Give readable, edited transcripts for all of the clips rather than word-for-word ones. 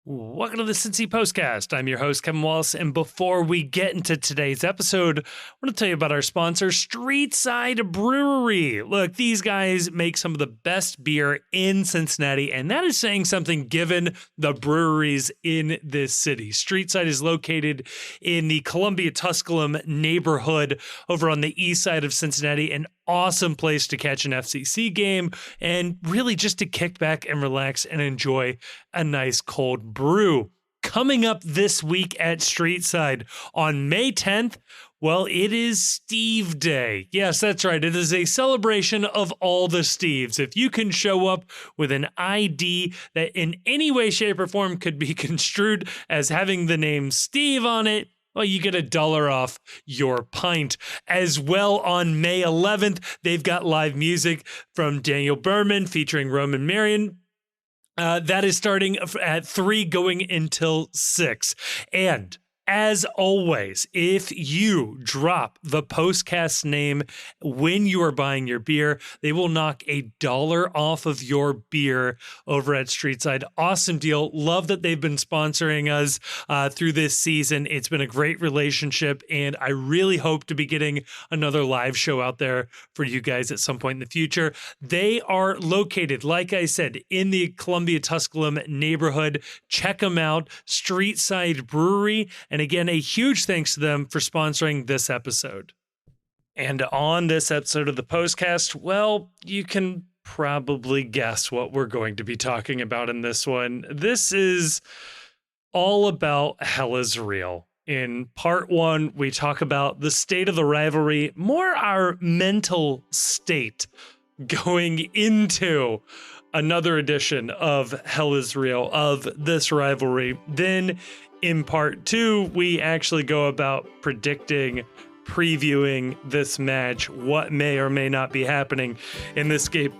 Welcome to the Cincy Postcast. I'm your host, Kevin Wallace, and before we get into today's episode, I want to tell you about our sponsor, Streetside Brewery. Look, these guys make some of the best beer in Cincinnati, and that is saying something given the breweries in this city. Streetside is located in the Columbia-Tusculum neighborhood over on the east side of Cincinnati, an awesome place to catch an FCC game and really just to kick back and relax and enjoy a nice cold brew. Coming up this week at Streetside on May 10th, well, it is Steve Day. Yes, that's right. It is a celebration of all the Steves. If you can show up with an ID that in any way, shape, or form could be construed as having the name Steve on it, well, you get $1 off your pint. As well, on May 11th, they've got live music from Daniel Berman featuring Roman Marion. That is starting at 3 going until 6. And as always, if you drop the Postcast name when you are buying your beer, they will knock $1 off of your beer over at Streetside. Awesome deal. Love that they've been sponsoring us through this season. It's been a great relationship, and I really hope to be getting another live show out there for you guys at some point in the future. They are located, like I said, in the Columbia-Tusculum neighborhood. Check them out, Streetside Brewery. And again, a huge thanks to them for sponsoring this episode. And on this episode of the Postcast, well, you can probably guess what we're going to be talking about in this one. This is all about Hell is Real. In part 1, we talk about the state of the rivalry, more our mental state going into another edition of Hell is Real, of this rivalry. Then in part 2, we actually go about predicting, previewing this match, what may or may not be happening in this game,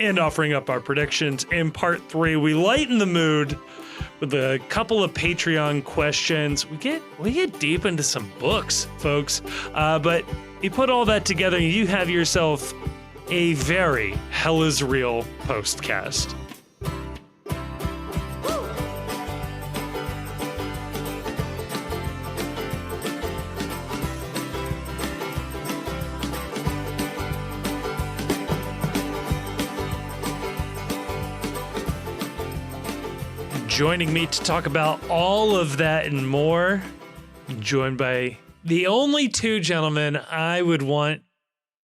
and offering up our predictions. In part 3, we lighten the mood with a couple of Patreon questions. We get deep into some books, folks. But you put all that together and you have yourself a very Hell is Real postcast. Joining me to talk about all of that and more, joined by the only two gentlemen I would want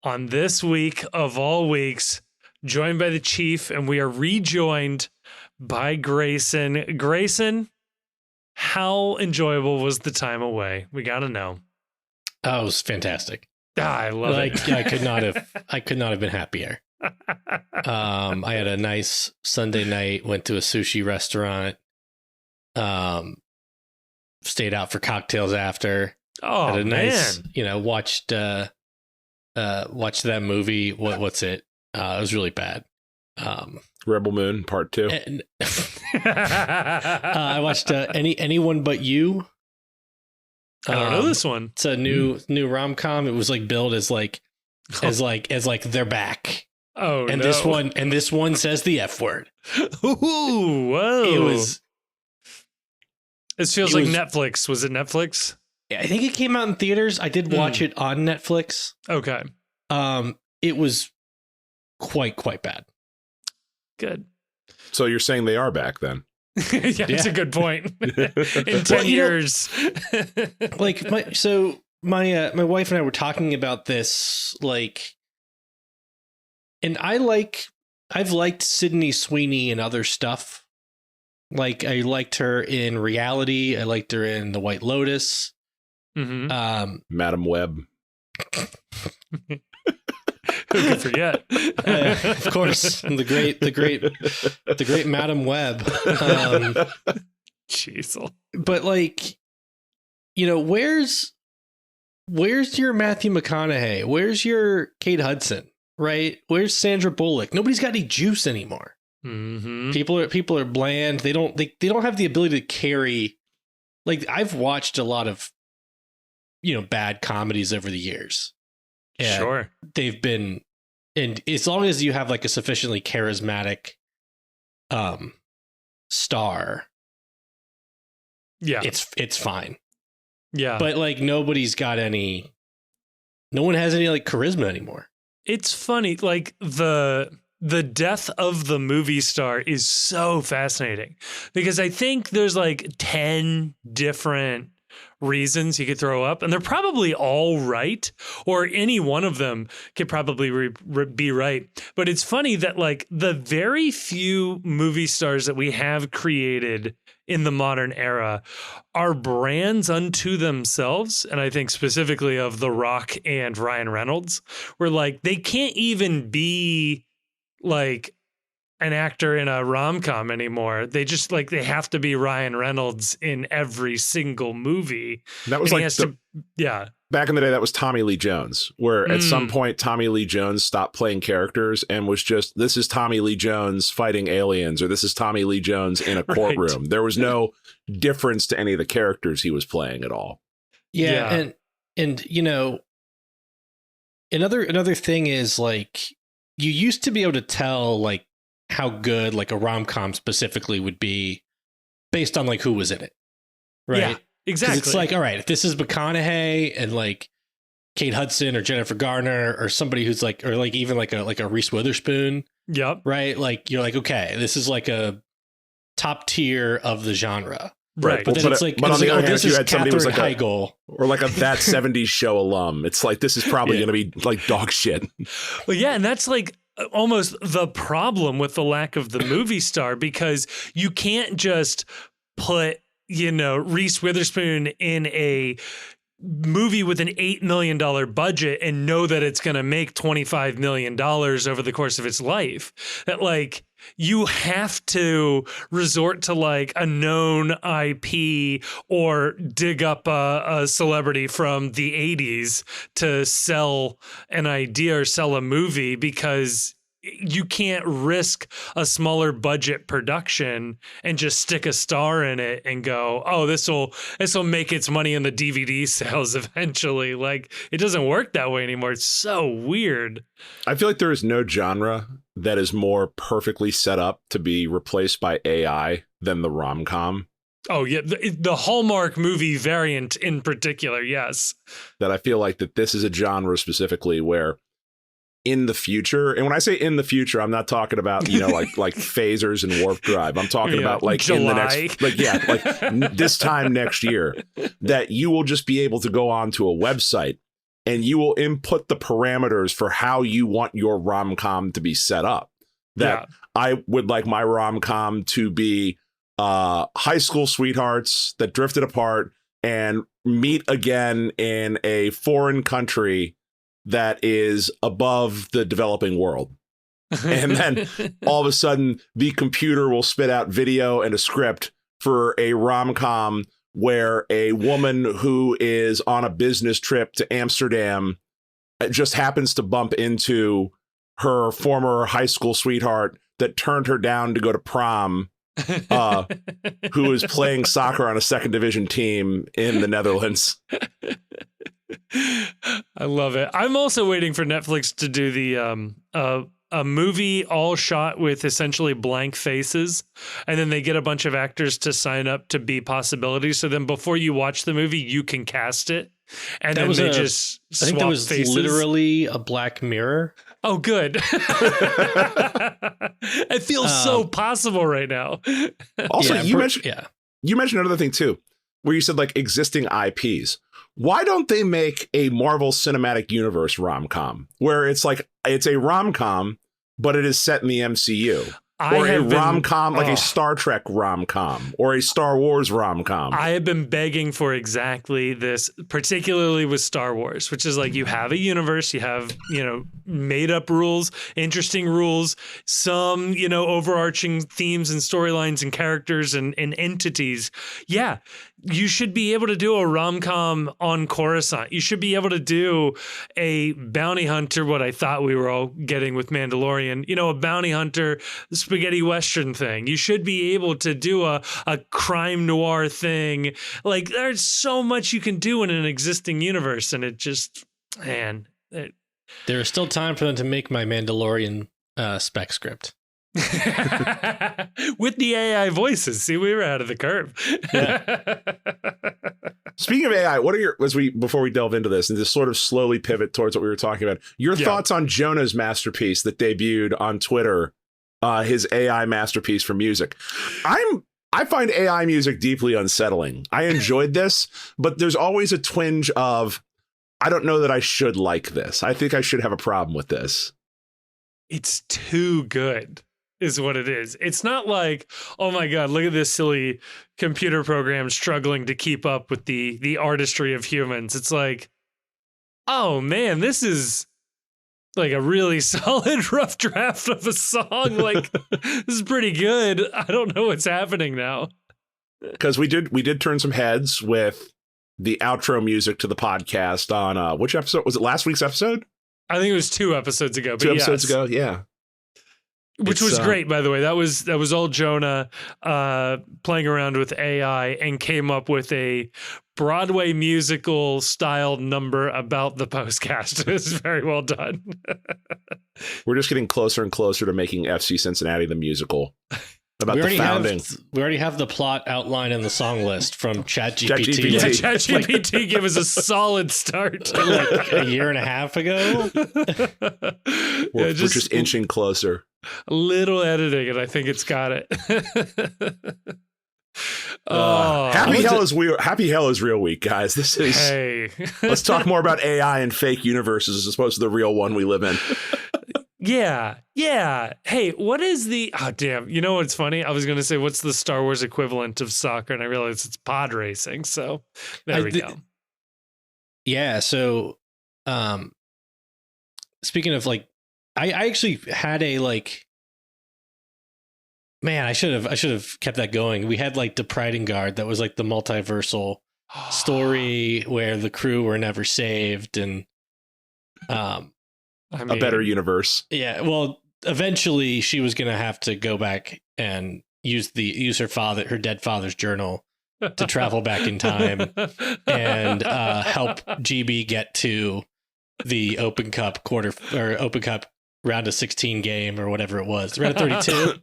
on this week of all weeks, joined by the Chief, and we are rejoined by Grayson. Grayson, how enjoyable was the time away? We got to know. Oh, it was fantastic. I love it. I could not have been happier. I had a nice Sunday night, went to a sushi restaurant, stayed out for cocktails after. Oh, had a nice, man. Watched that movie. What's it? It was really bad. Rebel Moon Part 2. And, I watched Anyone But You. I don't know this one. It's a new rom-com. It was like billed as like they're back. Oh, and no. this one says the F word. Ooh, whoa. It feels like Netflix. Was it Netflix? I think it came out in theaters. I did watch it on Netflix. Okay. It was quite bad. Good. So you're saying they are back then? Yeah, that's a good point. In 10 years. Like my wife and I were talking about this, like, and I've liked Sydney Sweeney and other stuff. Like, I liked her in Reality. I liked her in The White Lotus. Mm-hmm. Madam Web. Who could forget? Of course, the great Madam Web. Jeez. But like, where's your Matthew McConaughey? Where's your Kate Hudson? Right? Where's Sandra Bullock? Nobody's got any juice anymore. Mm-hmm. People are bland. They don't have the ability to carry. Like, I've watched a lot of bad comedies over the years. Sure. They've been, and as long as you have like a sufficiently charismatic star, Yeah. it's fine. Yeah. But like no one has any like charisma anymore. It's funny, like the death of the movie star is so fascinating because I think there's like 10 different reasons you could throw up, and they're probably all right, or any one of them could probably be right. But it's funny that like the very few movie stars that we have created in the modern era are brands unto themselves. And I think specifically of The Rock and Ryan Reynolds, where like they can't even be like an actor in a rom-com anymore. They just like they have to be Ryan Reynolds in every single movie. That was like back in the day, that was Tommy Lee Jones, where at some point Tommy Lee Jones stopped playing characters and was just, this is Tommy Lee Jones fighting aliens, or this is Tommy Lee Jones in a courtroom. Right. There was no difference to any of the characters he was playing at all. Yeah. And you know, another thing is like you used to be able to tell like how good like a rom-com specifically would be based on like who was in it. Right. Yeah, exactly. It's like, all right, if this is McConaughey and like Kate Hudson or Jennifer Garner or somebody who's like, or like even like a Reese Witherspoon. Yep. Right. Like you're like, okay, this is like a top tier of the genre. Right. But then it's like, but on the other hand, this you is had somebody who was like Heigl. Or like That 70s Show alum. It's like, this is probably going to be like dog shit. Well, yeah. And that's like almost the problem with the lack of the movie star, because you can't just put, you know, Reese Witherspoon in a movie with an $8 million budget and know that it's going to make $25 million over the course of its life. That like, you have to resort to like a known IP or dig up a celebrity from the 80s to sell an idea or sell a movie, because you can't risk a smaller budget production and just stick a star in it and go, oh, this will make its money in the DVD sales eventually. Like, it doesn't work that way anymore. It's so weird. I feel like there is no genre that is more perfectly set up to be replaced by AI than the rom-com. Oh, yeah. The Hallmark movie variant in particular. Yes. That I feel like that this is a genre specifically where in the future, and when I say in the future, I'm not talking about, you know, like phasers and warp drive. I'm talking about like July. In the next, like this time next year, that you will just be able to go onto a website and you will input the parameters for how you want your rom-com to be set up. That I would like my rom-com to be high school sweethearts that drifted apart and meet again in a foreign country that is above the developing world. And then all of a sudden the computer will spit out video and a script for a rom-com where a woman who is on a business trip to Amsterdam just happens to bump into her former high school sweetheart that turned her down to go to prom, who is playing soccer on a second division team in the Netherlands. I love it. I'm also waiting for Netflix to do the a movie all shot with essentially blank faces, and then they get a bunch of actors to sign up to be possibilities. So then before you watch the movie, you can cast it, and then they just swap I think that was faces. Literally a Black Mirror. Oh, good. It feels so possible right now. Also, you mentioned another thing too, where you said like existing IPs. Why don't they make a Marvel Cinematic Universe rom-com where it's like it's a rom-com, but it is set in the MCU? Or a rom-com, like a Star Trek rom-com or a Star Wars rom-com. I have been begging for exactly this, particularly with Star Wars, which is like you have a universe, you have, you know, made up rules, interesting rules, some, you know, overarching themes and storylines and characters and entities. Yeah. You should be able to do a rom-com on Coruscant. You should be able to do a bounty hunter, what I thought we were all getting with Mandalorian, you know, a bounty hunter, spaghetti Western thing. You should be able to do a crime noir thing. Like, there's so much you can do in an existing universe. And it just, man. There is still time for them to make my Mandalorian spec script. With the AI voices. See, we were out of the curve. Yeah. Speaking of AI, what are your, before we delve into this and just sort of slowly pivot towards what we were talking about, your thoughts on Jonah's masterpiece that debuted on Twitter, his AI masterpiece for music? I find AI music deeply unsettling. I enjoyed this, but there's always a twinge of, I don't know that I should like this. I think I should have a problem with this. It's too good, is what it is. It's not like, oh my God, look at this silly computer program struggling to keep up with the artistry of humans. It's like, oh man, this is like a really solid rough draft of a song. Like, this is pretty good. I don't know what's happening now. Because we did turn some heads with the outro music to the podcast on which episode? Was it last week's episode? I think it was 2 episodes ago. But 2 episodes ago, yeah. Which was great, by the way. That was all Jonah playing around with AI and came up with a Broadway musical style number about the postcast. It was very well done. We're just getting closer and closer to making FC Cincinnati the musical. About the founding. We already have the plot outline and the song list from ChatGPT. Yeah, ChatGPT gave us a solid start. Like a year and a half ago. We're just inching closer. A little editing, and I think it's got it. Happy hell is real week, guys. This is. Hey. Let's talk more about AI and fake universes as opposed to the real one we live in. Yeah. Hey, what is the... Oh, damn. You know what's funny? I was going to say, what's the Star Wars equivalent of soccer? And I realized it's pod racing. So there we go. Yeah. So speaking of like, I actually had a like... Man, I should have kept that going. We had like the Priding Guard that was like the multiversal story where the crew were never saved and... I mean, a better universe. Yeah, well, eventually she was going to have to go back and use her dead father's journal to travel back in time and help GB get to the Open Cup Open Cup round of 16 game or whatever it was, round of 32.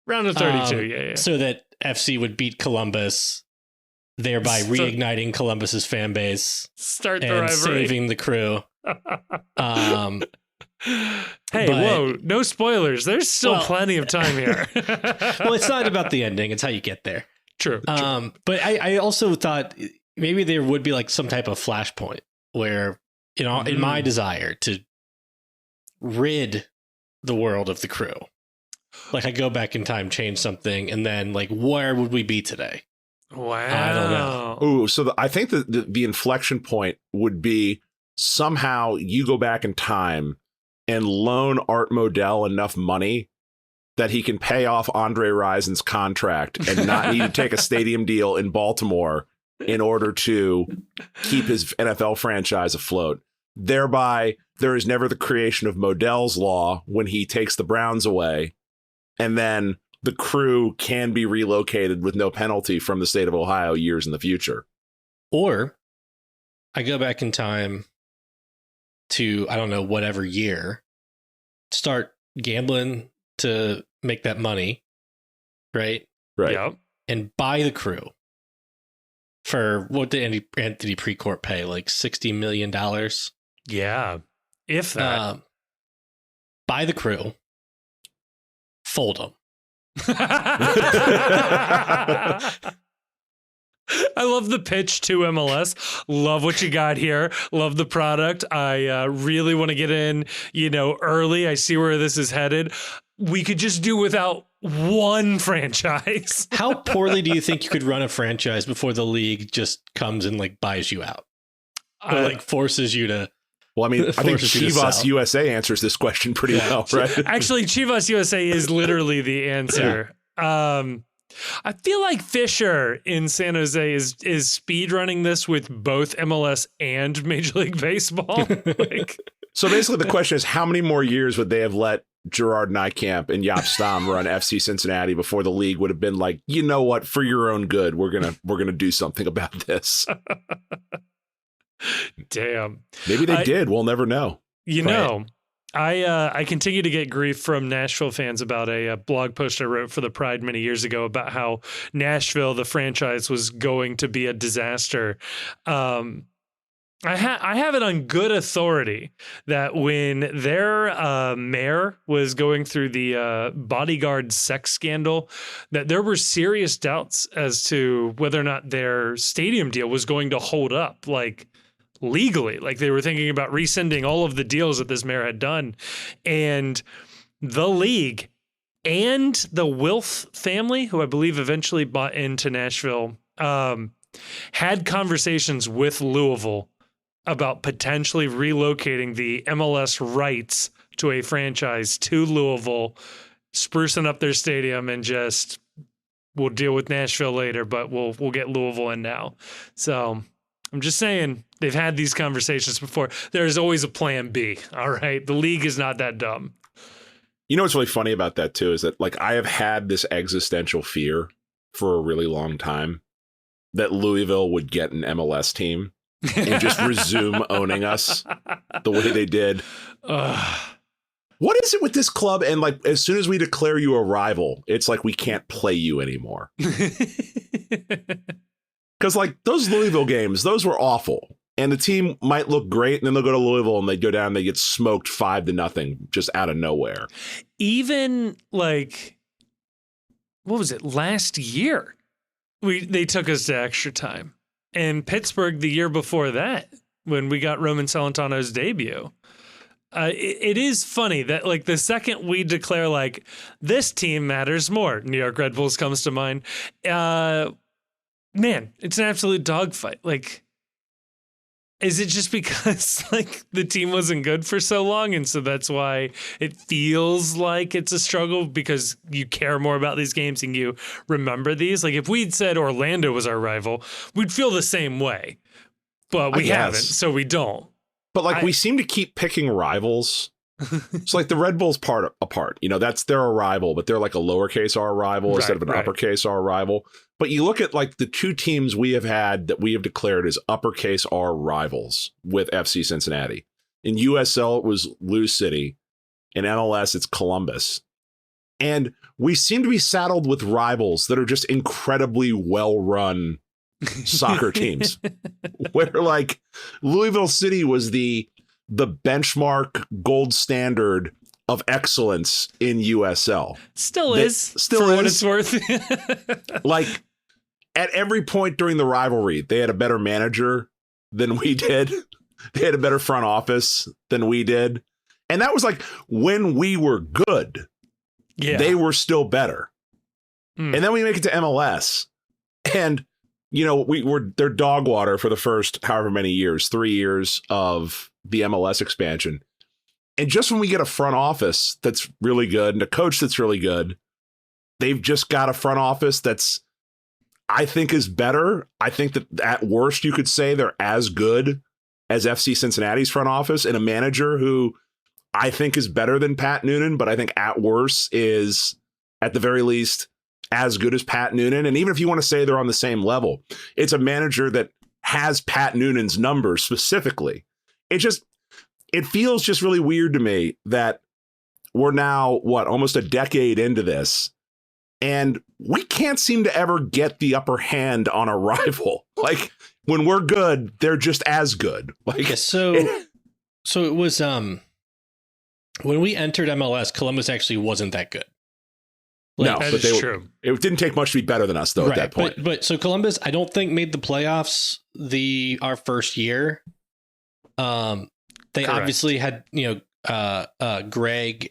Round of 32, yeah. So that FC would beat Columbus, thereby reigniting Columbus's fan base, start the and rivalry, saving the crew. Hey, whoa, no spoilers. There's still plenty of time here. Well, it's not about the ending. It's how you get there. True. But I also thought maybe there would be like some type of flashpoint where, you know, in my desire to rid the world of the crew, like I go back in time, change something, and then like, where would we be today? Wow. I don't know. Ooh, so I think that the inflection point would be somehow you go back in time and loan Art Modell enough money that he can pay off Andre Rison's contract and not need to take a stadium deal in Baltimore in order to keep his NFL franchise afloat. Thereby, there is never the creation of Modell's Law when he takes the Browns away, and then the crew can be relocated with no penalty from the state of Ohio years in the future. Or I go back in time to, I don't know, whatever year, start gambling to make that money, right? Right. Yep. And buy the crew for, what did Anthony Precourt pay? Like $60 million? Yeah. If that. Buy the crew. Fold them. I love the pitch to MLS. Love what you got here. Love the product. I really want to get in, early. I see where this is headed. We could just do without one franchise. How poorly do you think you could run a franchise before the league just comes and like buys you out? Or like forces you to... Well, I mean, I think Chivas USA answers this question pretty well, right? Actually, Chivas USA is literally the answer. Yeah. I feel like Fisher in San Jose is speed running this with both MLS and Major League Baseball. So basically the question is, how many more years would they have let Gerard Nijkamp and Jaap Stam run FC Cincinnati before the league would have been like, you know what, for your own good, we're gonna do something about this. Damn. Maybe they did. We'll never know. You know, I continue to get grief from Nashville fans about a blog post I wrote for the Pride many years ago about how Nashville, the franchise, was going to be a disaster. I have it on good authority that when their mayor was going through the bodyguard sex scandal, that there were serious doubts as to whether or not their stadium deal was going to hold up, like legally. Like they were thinking about rescinding all of the deals that this mayor had done. And the league and the Wilf family, who I believe eventually bought into Nashville, had conversations with Louisville about potentially relocating the MLS rights to a franchise to Louisville, sprucing up their stadium, and just we'll deal with Nashville later, but we'll get Louisville in now. So I'm just saying they've had these conversations before. There's always a plan B. All right. The league is not that dumb. You know what's really funny about that too is that like I have had this existential fear for a really long time that Louisville would get an MLS team and just resume owning us the way they did. What is it with this club? And like, as soon as we declare you a rival, it's like we can't play you anymore. Because like those Louisville games, those were awful. And the team might look great, and then they'll go to Louisville and they go down and they get smoked 5-0 just out of nowhere. Even like, what was it? Last year, they took us to extra time. And Pittsburgh the year before that, when we got Roman Celentano's debut. It is funny that like the second we declare like this team matters more, New York Red Bulls comes to mind. Man, it's an absolute dogfight. Like, is it just because like the team wasn't good for so long, and so that's why it feels like it's a struggle because you care more about these games and you remember these? Like if we'd said Orlando was our rival, we'd feel the same way, but we haven't, so we don't. But like we seem to keep picking rivals. It's like the Red Bulls apart. You know, they're a rival, but they're like a lowercase r rival instead of an uppercase r rival. But you look at like the two teams we have had that we have declared as uppercase R rivals with FC Cincinnati. In USL, it was Lou City. In MLS, it's Columbus. And we seem to be saddled with rivals that are just incredibly well-run soccer teams. Where like Louisville City was the benchmark gold standard of excellence in USL. Still is what it's worth. Like at every point during the rivalry, they had a better manager than we did. They had a better front office than we did. And that was like when we were good, they were still better. And then we make it to MLS and, you know, they're dog water for the first however many years, 3 years of the MLS expansion. And just when we get a front office that's really good and a coach that's really good, they've just got a front office that's, I think, is better. I think that at worst, you could say they're as good as FC Cincinnati's front office, and a manager who I think is better than Pat Noonan, but I think at worst is at the very least as good as Pat Noonan. And even if you want to say they're on the same level, it's a manager that has Pat Noonan's numbers specifically. It feels just really weird to me that we're now, almost a decade into this, and we can't seem to ever get the upper hand on a rival. Like, when we're good, they're just as good. Like, so it was, when we entered MLS, Columbus actually wasn't that good. Like, no, but true. It didn't take much to be better than us, though, at that point. But so Columbus, I don't think made the playoffs our first year. They obviously had, Greg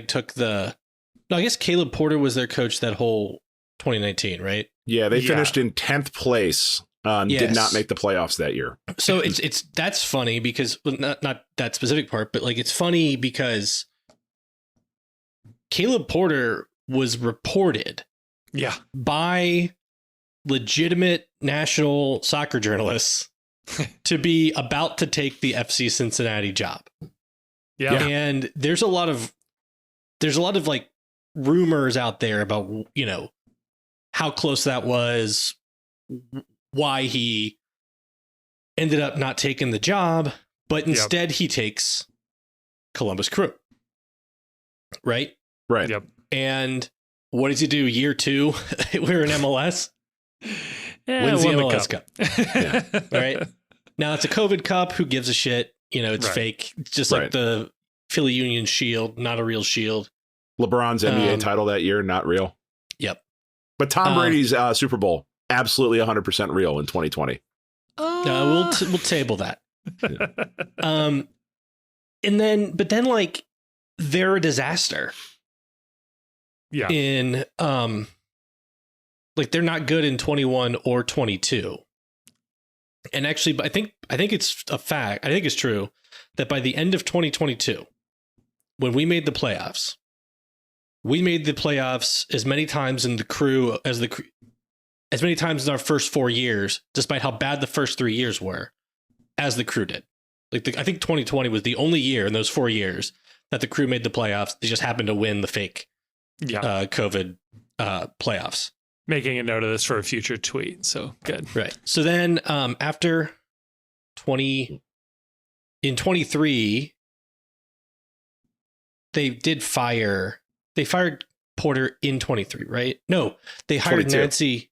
took I guess Caleb Porter was their coach that whole 2019, right? Yeah, they finished in 10th place. Did not make the playoffs that year. So that's funny because not that specific part, but like it's funny because Caleb Porter was reported by legitimate national soccer journalists to be about to take the FC Cincinnati job. Yeah. And there's a lot of like rumors out there about, how close that was, why he ended up not taking the job, but instead he takes Columbus Crew. Right? Right. Yep. And what does he do year 2? We're in MLS. Yeah, Wins the won MLS Cup. Yeah. All right. Now it's a COVID Cup. Who gives a shit? You know, it's Right. fake. It's just like the Philly Union shield, not a real shield. LeBron's NBA title that year, not real. Yep. But Tom Brady's Super Bowl, absolutely 100% real in 2020. We'll table that. And then like they're a disaster. Yeah. In like they're not good in 21 or 22. And actually, I think it's a fact. I think it's true that by the end of 2022, when we made the playoffs as many times in the Crew as many times in our first 4 years, despite how bad the first 3 years were, as the Crew did. Like I think 2020 was the only year in those 4 years that the Crew made the playoffs. They just happened to win the fake COVID playoffs. Making a note of this for a future tweet. So good. Right. So then after 23, they fired Porter in 23, right? No, they hired 22. Nancy.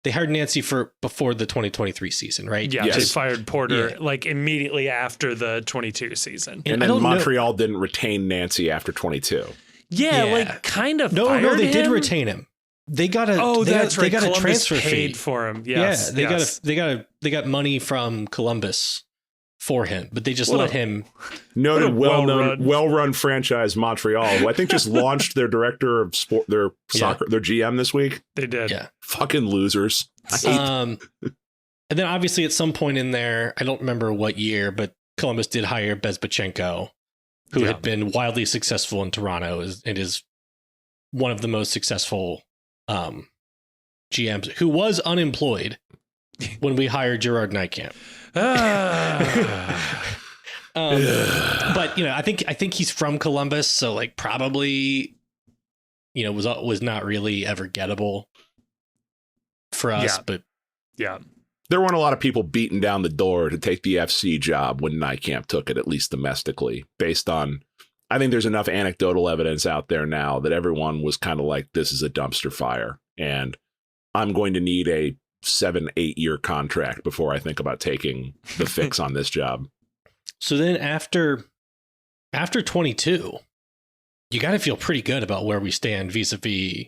They hired Nancy for before the 2023 season, right? Yeah, Yes. they fired Porter like immediately after the 22 season. And then Montreal didn't retain Nancy after 22. Yeah, like kind of. No, they him. did retain him. They got a. They got a transfer paid fee for him. Yes, they got money from Columbus for him, but they just let him. Noted, well-run franchise Montreal, who I think just launched their director of sport, their soccer, their GM this week. They did. Yeah, fucking losers. And then obviously at some point in there, I don't remember what year, but Columbus did hire Bezbachenko, who had been wildly successful in Toronto, and is one of the most successful GMs, who was unemployed when we hired Gerard Nightcamp. But you know, I think he's from Columbus, so like probably, you know, was not really ever gettable for us. But yeah, there weren't a lot of people beating down the door to take the FC job when Nightcamp took it, at least domestically, based on. I think there's enough anecdotal evidence out there now that everyone was kind of like, this is a dumpster fire, and I'm going to need a 7-8 year contract before I think about taking the fix on this job. So then after 22, you got to feel pretty good about where we stand vis-a-vis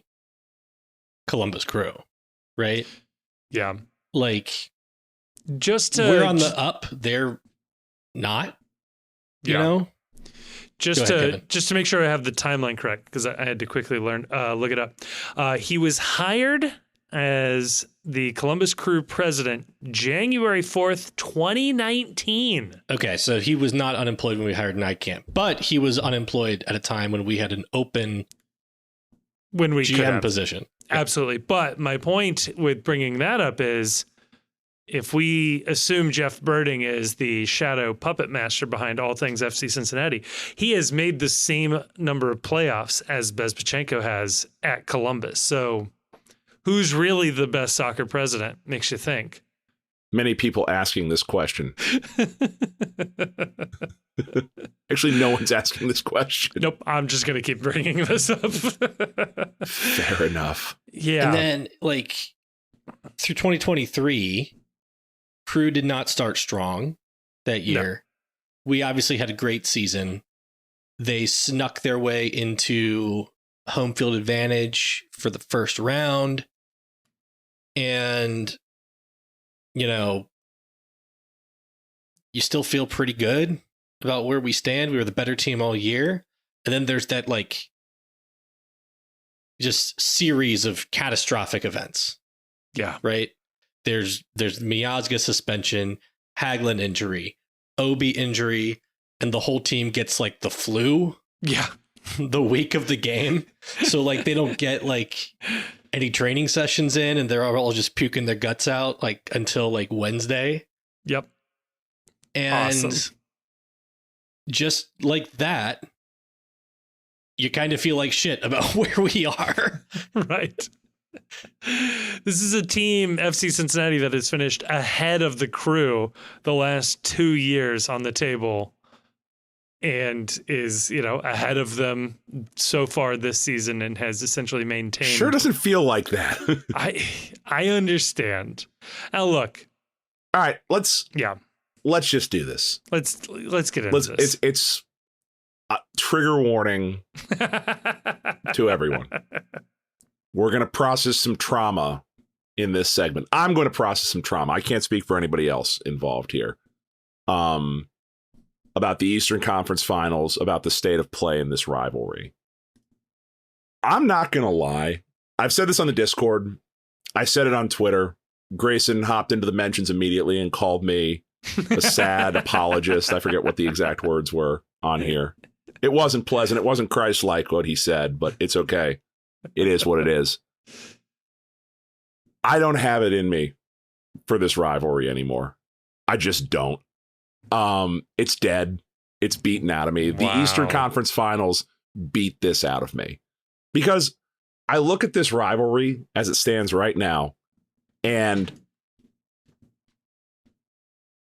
Columbus Crew, right? Yeah. Like, we're on the up, they're not, you know? Just to make sure I have the timeline correct, because I had to quickly look it up. He was hired as the Columbus Crew president January 4th, 2019. Okay, so he was not unemployed when we hired Nightcamp, but he was unemployed at a time when we had an open GM position. Absolutely. But my point with bringing that up is, if we assume Jeff Birding is the shadow puppet master behind all things FC Cincinnati, he has made the same number of playoffs as Bezbachenko has at Columbus. So who's really the best soccer president? Makes you think. Many people asking this question. Actually, no one's asking this question. Nope. I'm just going to keep bringing this up. Fair enough. Yeah. And then, like, through 2023... Crew did not start strong that year. No. We obviously had a great season. They snuck their way into home field advantage for the first round. And, you know, you still feel pretty good about where we stand. We were the better team all year. And then there's that, like, just series of catastrophic events. Yeah. Right? There's Miazga suspension, Hagelin injury, Obi injury, and the whole team gets like the flu. Yeah. The week of the game. So like they don't get like any training sessions in, and they're all just puking their guts out like until like Wednesday. Yep. And awesome. Just like that, you kind of feel like shit about where we are. Right. This is a team, FC Cincinnati, that has finished ahead of the Crew the last 2 years on the table. and is, ahead of them so far this season and has essentially maintained. Sure doesn't feel like that. I understand. Now look. All right, let's just do this. Let's get into this. It's trigger warning to everyone. We're going to process some trauma in this segment. I'm going to process some trauma. I can't speak for anybody else involved here. About the Eastern Conference Finals, about the state of play in this rivalry. I'm not going to lie. I've said this on the Discord. I said it on Twitter. Grayson hopped into the mentions immediately and called me a sad apologist. I forget what the exact words were on here. It wasn't pleasant. It wasn't Christ-like what he said, but it's okay. It is what it is. I don't have it in me for this rivalry anymore. I just don't. It's dead. It's beaten out of me. The Eastern Conference Finals beat this out of me because I look at this rivalry as it stands right now, and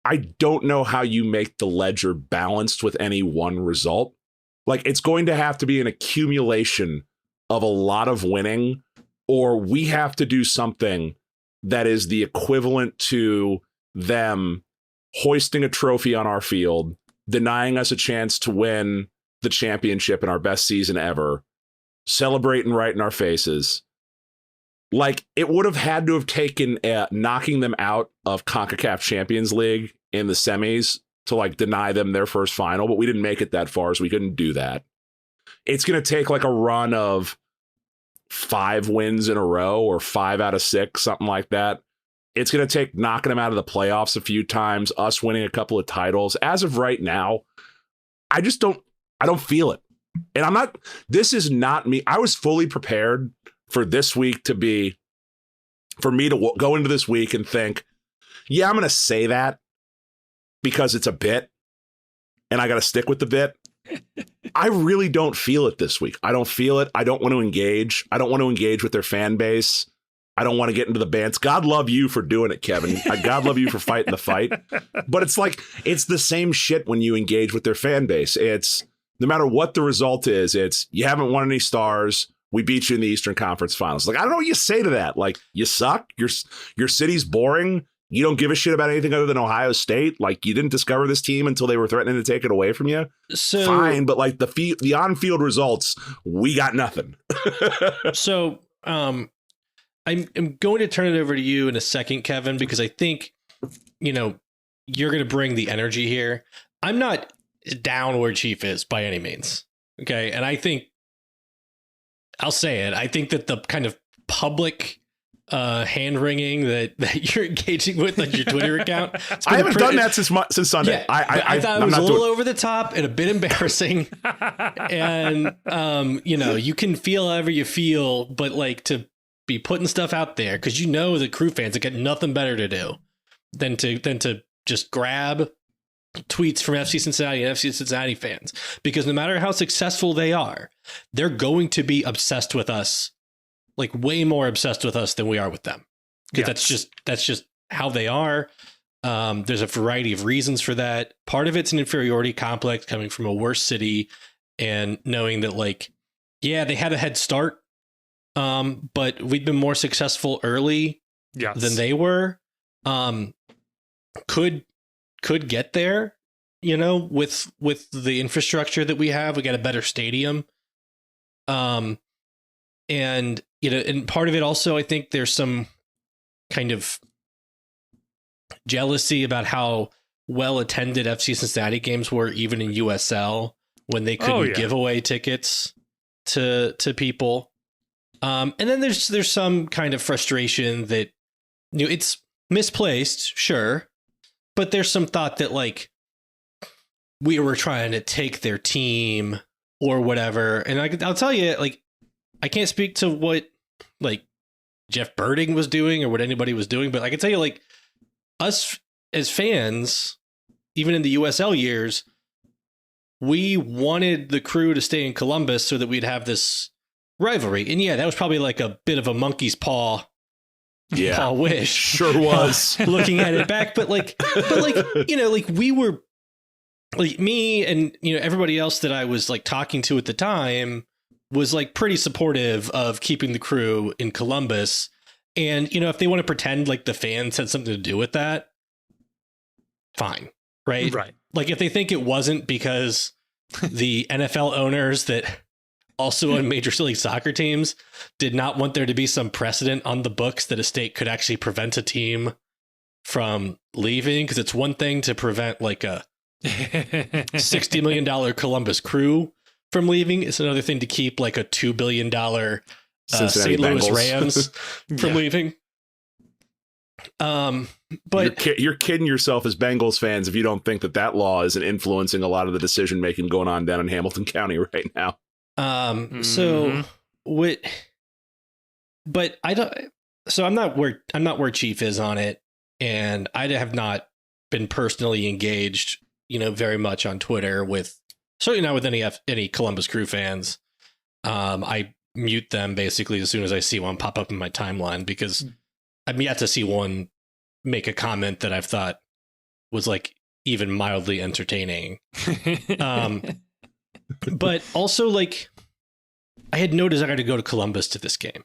I don't know how you make the ledger balanced with any one result. Like, it's going to have to be an accumulation of a lot of winning, or we have to do something that is the equivalent to them hoisting a trophy on our field, denying us a chance to win the championship in our best season ever, celebrating right in our faces. Like, it would have had to have taken knocking them out of CONCACAF Champions League in the semis to like deny them their first final, but we didn't make it that far, so we couldn't do that. It's going to take like a run of 5 wins in a row or 5 out of 6, something like that. It's going to take knocking them out of the playoffs a few times, us winning a couple of titles. As of right now, I don't feel it. And this is not me. I was fully prepared for this week to be, for me to go into this week and think, yeah, I'm going to say that because it's a bit and I got to stick with the bit. I really don't feel it this week. I don't feel it. I don't want to engage. I don't want to engage with their fan base. I don't want to get into the bands. God love you for doing it, Kevin. God love you for fighting the fight. But it's like, it's the same shit when you engage with their fan base. It's no matter what the result is, it's you haven't won any stars. We beat you in the Eastern Conference Finals. Like, I don't know what you say to that. Like, you suck. Your city's boring. You don't give a shit about anything other than Ohio State. Like, you didn't discover this team until they were threatening to take it away from you. So fine, but like the on-field results, we got nothing. So, I'm going to turn it over to you in a second, Kevin, because I think, you're going to bring the energy here. I'm not down where Chief is by any means. Okay. And I think I'll say it. I think that the kind of public hand-wringing that you're engaging with on your Twitter account. I haven't done that since Sunday. Yeah, I thought it was a little over the top and a bit embarrassing. And, you can feel however you feel, but like to be putting stuff out there because the Crew fans have got nothing better to do than to just grab tweets from FC Cincinnati and FC Cincinnati fans, because no matter how successful they are, they're going to be obsessed with us, like way more obsessed with us than we are with them, because that's just how they are. There's a variety of reasons for that. Part of it's an inferiority complex coming from a worse city and knowing that they had a head start. But we'd been more successful early than they were. Could get there, with the infrastructure that we have. We got a better stadium. And part of it also, I think there's some kind of jealousy about how well attended FC Cincinnati games were, even in USL, when they couldn't give away tickets to people. And then there's some kind of frustration that it's misplaced, sure, but there's some thought that we were trying to take their team or whatever. And I'll tell you, I can't speak to what Jeff Birding was doing or what anybody was doing, but I can tell you, us as fans, even in the USL years, we wanted the Crew to stay in Columbus so that we'd have this rivalry. And that was probably a bit of a monkey's paw wish. Sure was. Looking at it back, but we were like me and everybody else that I was like talking to at the time was like pretty supportive of keeping the crew in Columbus. And if they want to pretend like the fans had something to do with that, fine, right? Like if they think it wasn't because the NFL owners that also own Major League Soccer teams did not want there to be some precedent on the books that a state could actually prevent a team from leaving, because it's one thing to prevent like a $60 million Columbus Crew from leaving. It's another thing to keep like a $2 billion St. Louis Rams from leaving. But you're kidding yourself as Bengals fans if you don't think that law isn't influencing a lot of the decision making going on down in Hamilton County right now. So what? But I don't. So I'm not where Chief is on it, and I have not been personally engaged, very much on Twitter with, certainly not with any Columbus Crew fans. I mute them basically as soon as I see one pop up in my timeline, because I've yet to see one make a comment that I've thought was like even mildly entertaining. But also, like, I had no desire to go to Columbus to this game.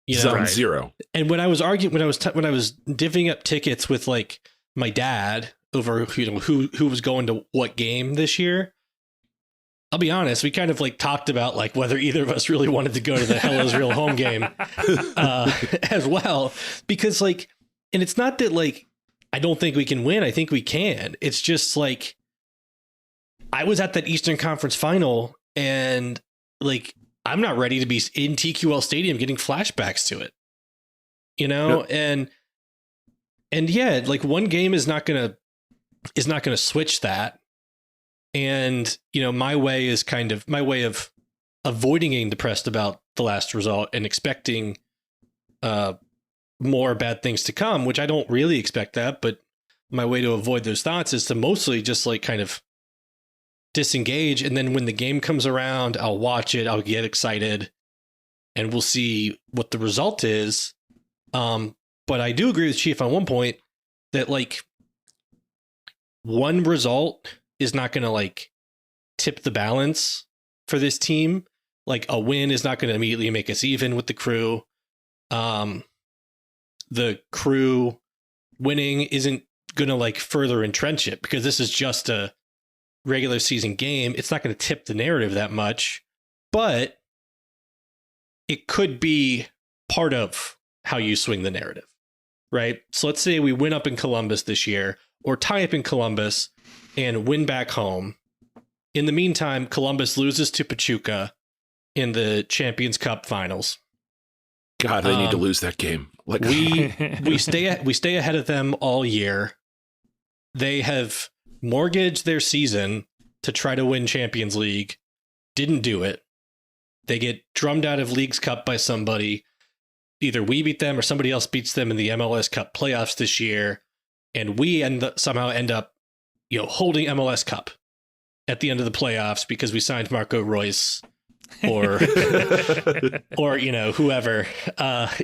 Zero. And when I was arguing, when I was divvying up tickets with like my dad over who was going to what game this year, I'll be honest, we kind of like talked about like whether either of us really wanted to go to the Hell Is Real home game as well, because like, and it's not that like I don't think we can win. I think we can. It's just like I was at that Eastern Conference final, and like I'm not ready to be in TQL Stadium getting flashbacks to it, Yep. and yeah, like one game is not gonna switch that. And, my way of avoiding getting depressed about the last result and expecting more bad things to come, which I don't really expect that. But my way to avoid those thoughts is to mostly just like kind of disengage. And then when the game comes around, I'll watch it. I'll get excited and we'll see what the result is. But I do agree with Chief on one point that like one result is not going to like tip the balance for this team. Like a win is not going to immediately make us even with the Crew. The Crew winning isn't going to like further entrench it, because this is just a regular season game. It's not going to tip the narrative that much, but it could be part of how you swing the narrative, right? So let's say we win up in Columbus this year, or tie up in Columbus and win back home. In the meantime, Columbus loses to Pachuca in the Champions Cup finals. God, they need to lose that game. Like we stay ahead of them all year. They have mortgaged their season to try to win Champions League. Didn't do it. They get drummed out of Leagues Cup by somebody. Either we beat them or somebody else beats them in the MLS Cup playoffs this year, and we somehow end up holding MLS Cup at the end of the playoffs because we signed Marco Reus or whoever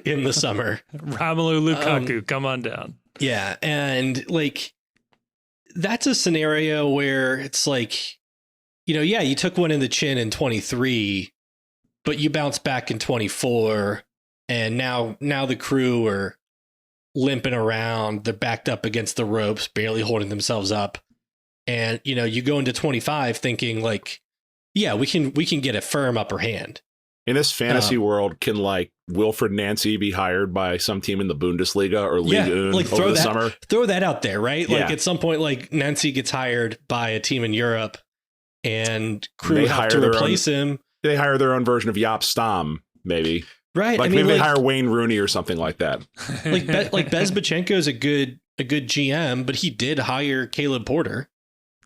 in the summer. Romelu Lukaku, come on down. Yeah, and like that's a scenario where it's like, you took one in the chin in 23, but you bounced back in 24, and now the Crew are limping around. They're backed up against the ropes, barely holding themselves up. And, you go into 25 thinking like, yeah, we can get a firm upper hand. In this fantasy world, can like Wilfred Nancy be hired by some team in the Bundesliga or Ligue 1 like over the summer? Throw that out there, right? Yeah. Like at some point, like Nancy gets hired by a team in Europe and Crew have to replace him. They hire their own version of Jaap Stam, maybe. Right. Like maybe they hire Wayne Rooney or something like that. Like Bezbachenko is a good GM, but he did hire Caleb Porter.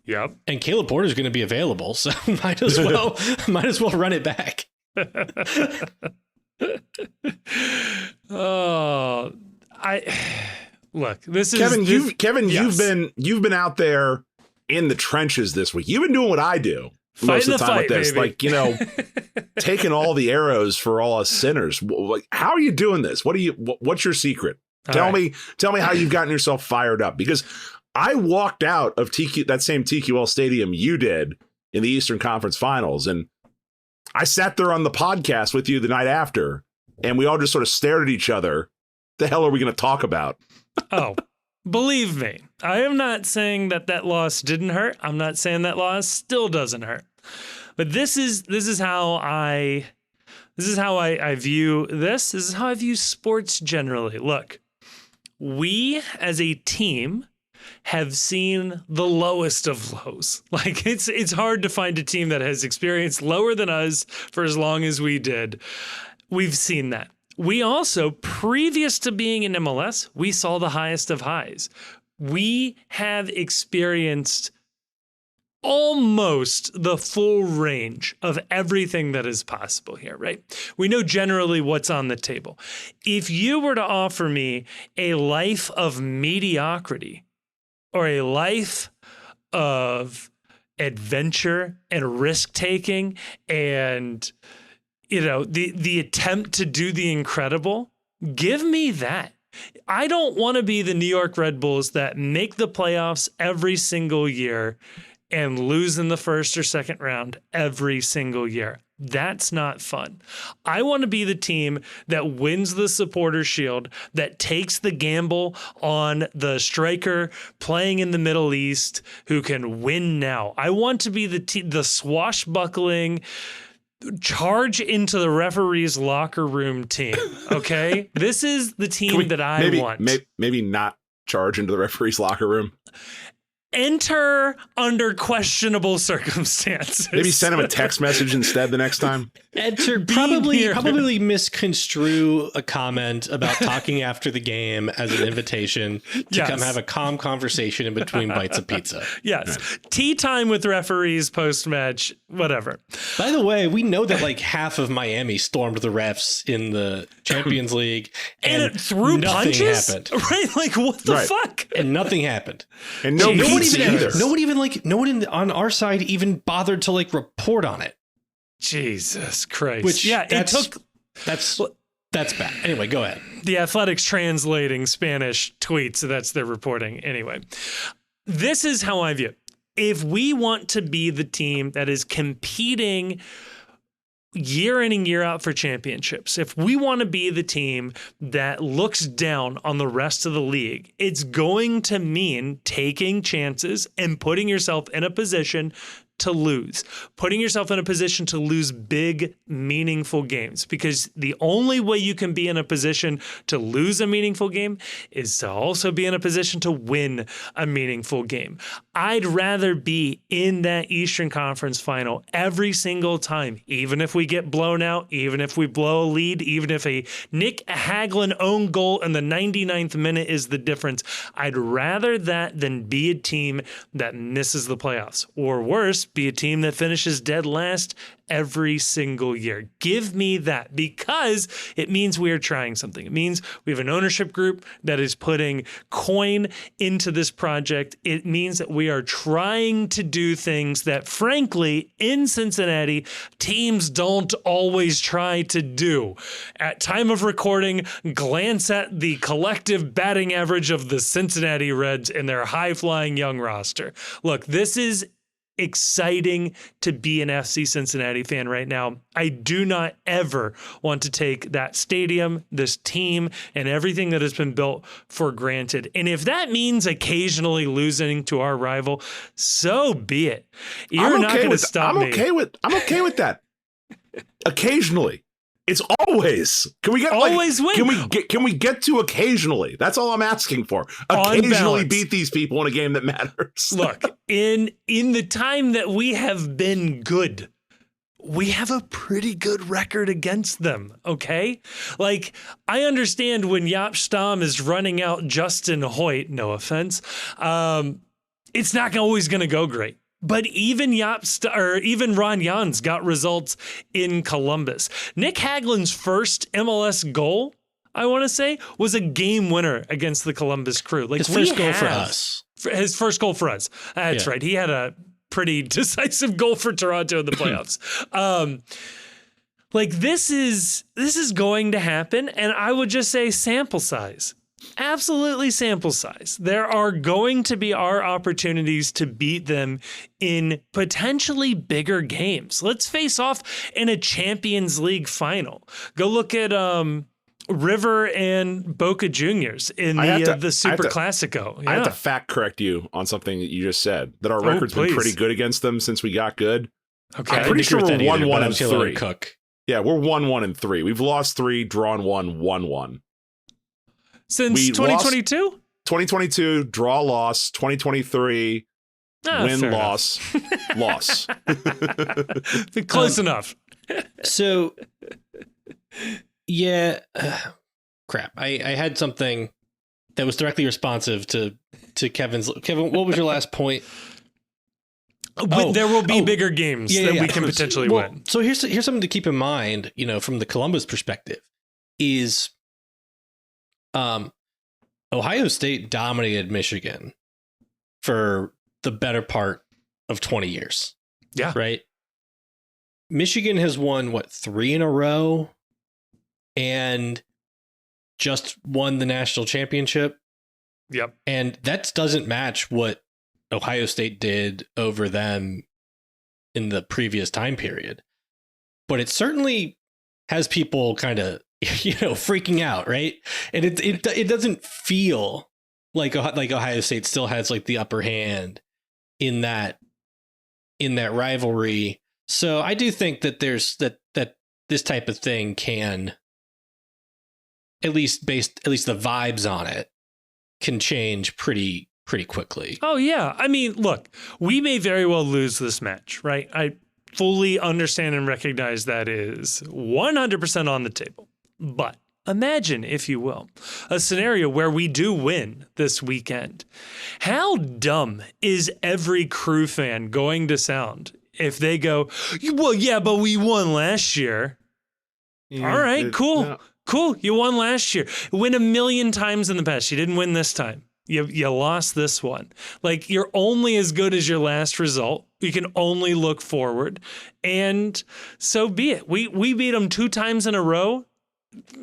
Yep. And Caleb Porter is going to be available, so might as well run it back. Oh, look. This is Kevin. Yes. You've been out there in the trenches this week. You've been doing what I do most of the time with this, baby. like taking all the arrows for all us sinners. Like, how are you doing this? What's your secret? Tell me how you've gotten yourself fired up, because I walked out of that same TQL stadium you did in the Eastern Conference Finals, and I sat there on the podcast with you the night after, and we all just sort of stared at each other. The hell are we going to talk about? Oh, believe me, I am not saying that loss didn't hurt. I'm not saying that loss still doesn't hurt. But this is how I view this. This is how I view sports generally. Look, we as a team have seen the lowest of lows. Like it's hard to find a team that has experienced lower than us for as long as we did. We've seen that. We also, previous to being in MLS, we saw the highest of highs. We have experienced almost the full range of everything that is possible here, right? We know generally what's on the table. If you were to offer me a life of mediocrity or a life of adventure and risk-taking and, the attempt to do the incredible, give me that. I don't want to be the New York Red Bulls that make the playoffs every single year and lose in the first or second round every single year. That's not fun. I want to be the team that wins the Supporters' Shield, that takes the gamble on the striker playing in the Middle East who can win now. I want to be the swashbuckling, charge into the referee's locker room team. Okay, this is the team that I want. Maybe not charge into the referee's locker room. Enter under questionable circumstances. Maybe send him a text message instead the next time. Enter probably misconstrue a comment about talking after the game as an invitation to come have a calm conversation in between bites of pizza. Yes. Right. Tea time with referees post-match, whatever. By the way, we know that like half of Miami stormed the refs in the Champions League and it threw punches? Happened. Right? Like what the fuck? And nothing happened. And no one on our side even bothered to like report on it. Jesus Christ. Which that's bad. Anyway, go ahead. The Athletics translating Spanish tweets, so that's their reporting. Anyway, this is how I view it. If we want to be the team that is competing year in and year out for championships, if we want to be the team that looks down on the rest of the league, it's going to mean taking chances and putting yourself in a position to lose, putting yourself in a position to lose big, meaningful games, because the only way you can be in a position to lose a meaningful game is to also be in a position to win a meaningful game. I'd rather be in that Eastern Conference final every single time, even if we get blown out, even if we blow a lead, even if a Nick Hagelin own goal in the 99th minute is the difference. I'd rather that than be a team that misses the playoffs, or worse, be a team that finishes dead last every single year. Give me that, because it means we are trying something. It means we have an ownership group that is putting coin into this project. It means that we are trying to do things that, frankly, in Cincinnati, teams don't always try to do. At time of recording, glance at the collective batting average of the Cincinnati Reds and their high-flying young roster. Look, this is exciting to be an FC Cincinnati fan right now. I do not ever want to take that stadium, this team, and everything that has been built for granted. And if that means occasionally losing to our rival, so be it. You're not going to stop me. I'm okay with that. Occasionally. It's always. Can we get always win? Can we get to occasionally? That's all I'm asking for. Occasionally beat these people in a game that matters. Look, in the time that we have been good, we have a pretty good record against them, okay? Like, I understand when Jaap Stam is running out Justin Hoyt, no offense, it's not always going to go great. But even even Ron Jans got results in Columbus. Nick Hagelin's first MLS goal, I want to say, was a game winner against the Columbus Crew. Like his first goal for us. His first goal for us. That's right. He had a pretty decisive goal for Toronto in the playoffs. Like this is going to happen, and I would just say sample size. Absolutely sample size. There are going to be our opportunities to beat them in potentially bigger games. Let's face off in a Champions League final. Go look at River and Boca Juniors in the Super Classico. Yeah. I have to fact correct you on something that you just said, that our record's been pretty good against them since we got good. Okay. I'm pretty sure we're 1-1-3. Cook. Yeah, we're 1-1-3. We've lost 3, drawn 1, won 1. Since 2022? 2022, draw, loss. 2023, win, loss, loss. Close enough. So, yeah, crap. I had something that was directly responsive to Kevin's. Kevin, what was your last point? There will be bigger games that we can potentially win. So here's something to keep in mind, from the Columbus perspective, is Ohio State dominated Michigan for the better part of 20 years. Yeah. Right? Michigan has won, 3 in a row and just won the national championship. Yep. And that doesn't match what Ohio State did over them in the previous time period. But it certainly has people kind of, freaking out, right? And it doesn't feel like Ohio State still has like the upper hand in that rivalry. So I do think that there's that this type of thing can, at least the vibes on it, can change pretty quickly. Oh yeah. I mean, look, we may very well lose this match, right? I fully understand and recognize that is 100% on the table. But imagine, if you will, a scenario where we do win this weekend. How dumb is every Crew fan going to sound if they go, well, yeah, but we won last year. Yeah, all right, cool. No. Cool. You won last year. Win a million times in the past. You didn't win this time. You lost this one. Like, you're only as good as your last result. You can only look forward. And so be it. We beat them 2 times in a row.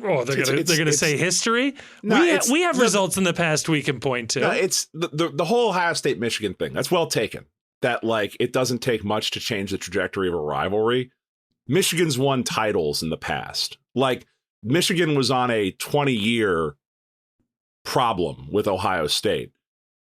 Oh, they're gonna say history. No, we have results in the past we can point to. No, it's the whole Ohio State Michigan thing. That's well taken. That it doesn't take much to change the trajectory of a rivalry. Michigan's won titles in the past. Michigan was on a 20-year problem with Ohio State,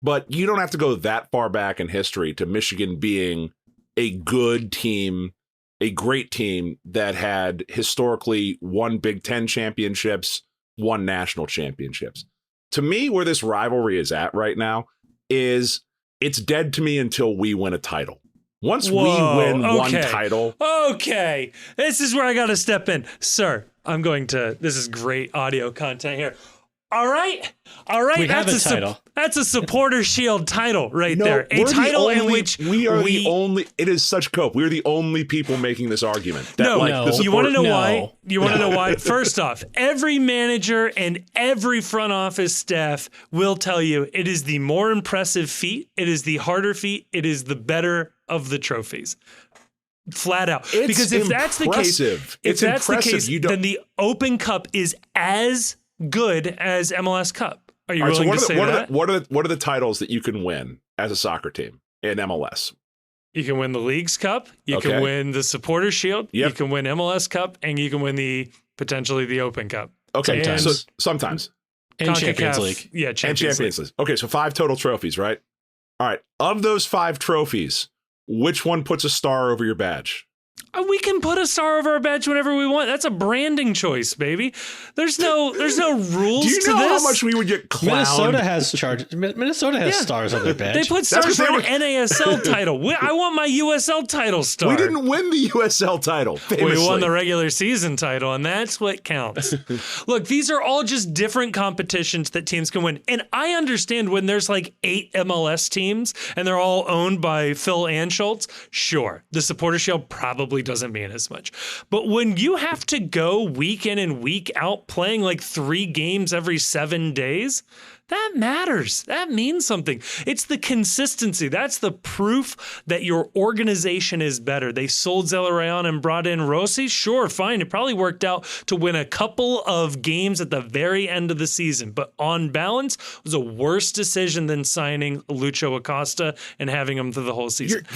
but you don't have to go that far back in history to Michigan being a good team, a great team that had historically won Big Ten championships, won national championships. To me, where this rivalry is at right now is it's dead to me until we win a title. Once we win one title. Okay. This is where I got to step in. Sir, this is great audio content here. All right. We have a title. That's a supporter shield title there. A title in which we are the only. It is such cope. We're the only people making this argument. You want to know why? You want to know why? First off, every manager and every front office staff will tell you it is the more impressive feat. It is the harder feat. It is the better of the trophies. Flat out. Because if that's the case, then the Open Cup is as good as MLS Cup. Are you willing to say that? What are the titles that you can win as a soccer team in MLS? You can win the Leagues Cup. You can win the Supporter Shield. Yep. You can win MLS Cup, and you can win potentially the Open Cup. Okay, so sometimes. And Champions League. Yeah, Champions League. Okay, so 5 total trophies, right? All right. Of those 5 trophies, which one puts a star over your badge? We can put a star over our badge whenever we want. That's a branding choice, baby. There's no rules to this. Do you know how much we would get clowned? Minnesota has stars on their badge. They put stars for an NASL title. I want my USL title star. We didn't win the USL title. Famously. We won the regular season title, and that's what counts. Look, these are all just different competitions that teams can win. And I understand when there's 8 MLS teams and they're all owned by Phil Anschultz. Sure, the Supporter Shield probably doesn't mean as much. But when you have to go week in and week out playing 3 games every 7 days, That matters. That means something. It's the consistency. That's the proof that your organization is better. They sold Zelarayan and brought in Rossi. Sure, fine. It probably worked out to win a couple of games at the very end of the season. But on balance, it was a worse decision than signing Lucho Acosta and having him through the whole season.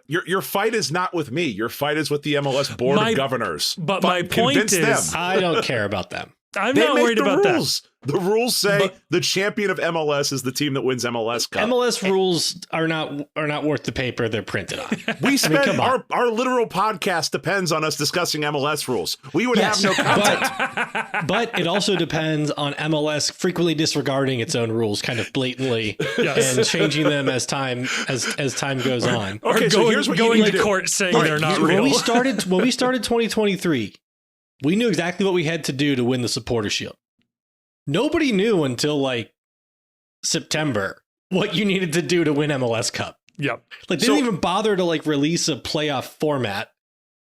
Your fight is not with me. Your fight is with the MLS Board of Governors. But my point is, I don't care about them. I'm not worried about that. The rules say the champion of MLS is the team that wins MLS Cup. MLS rules are not worth the paper they're printed on. We spend our literal podcast depends on us discussing MLS rules. We would have no content. But it also depends on MLS frequently disregarding its own rules kind of blatantly and changing them as time goes on. Okay, so here's what you need to court saying they're not real. When we started 2023, we knew exactly what we had to do to win the Supporter Shield. Nobody knew until like September what you needed to do to win MLS Cup. Yep. Like they didn't even bother to like release a playoff format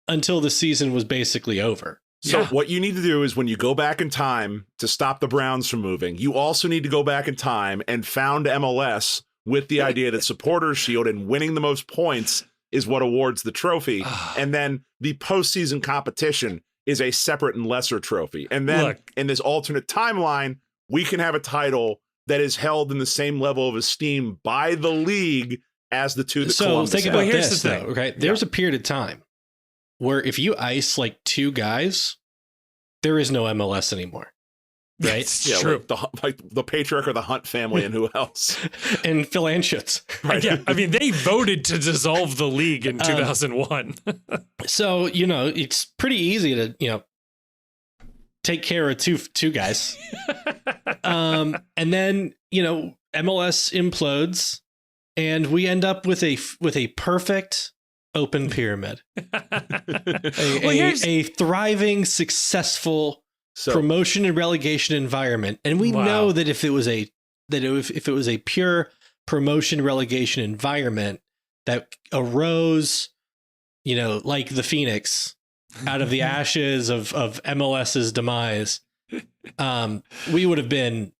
until the season was basically over. So what you need to do is when you go back in time to stop the Browns from moving, you also need to go back in time and found MLS with the idea that Supporters Shield and winning the most points is what awards the trophy. And then the postseason competition is a separate and lesser trophy. And then in this alternate timeline, we can have a title that is held in the same level of esteem by the league as the two that Columbus think had. about this, though, okay? There's a period of time where if you ice like two guys, there is no MLS anymore. Right? It's true. Like the patriarch of the Hunt family and who else? And Phil Anschutz. Right. Yeah, I mean, they voted to dissolve the league in 2001. So, it's pretty easy to, take care of two guys. And then, MLS implodes and we end up with a perfect open pyramid. a thriving, successful promotion and relegation environment. And we know that if it was a pure promotion relegation environment that arose, like the Phoenix out of the ashes of MLS's demise, we would have been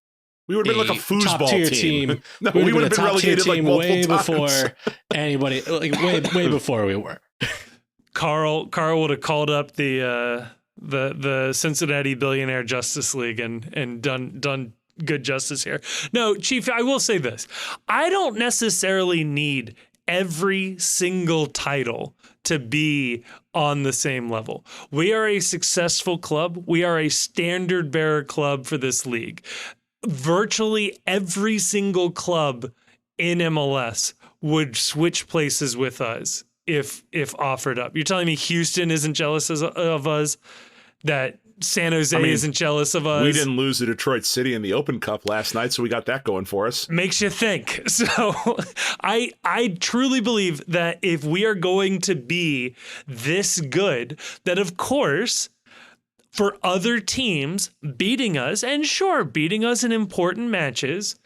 like a foosball team. No, we would have been relegated like way times. Before anybody, like way before we were. Carl would have called up the Cincinnati Billionaire Justice League and done good justice here. No, Chief, I will say this. I don't necessarily need every single title to be on the same level. We are a successful club. We are a standard bearer club for this league. Virtually every single club in MLS would switch places with us if offered up. You're telling me Houston isn't jealous of us? That San Jose isn't jealous of us? We didn't lose to Detroit City in the Open Cup last night, so we got that going for us. Makes you think. So I truly believe that if we are going to be this good, that of course, for other teams, beating us, and sure, beating us in important matches,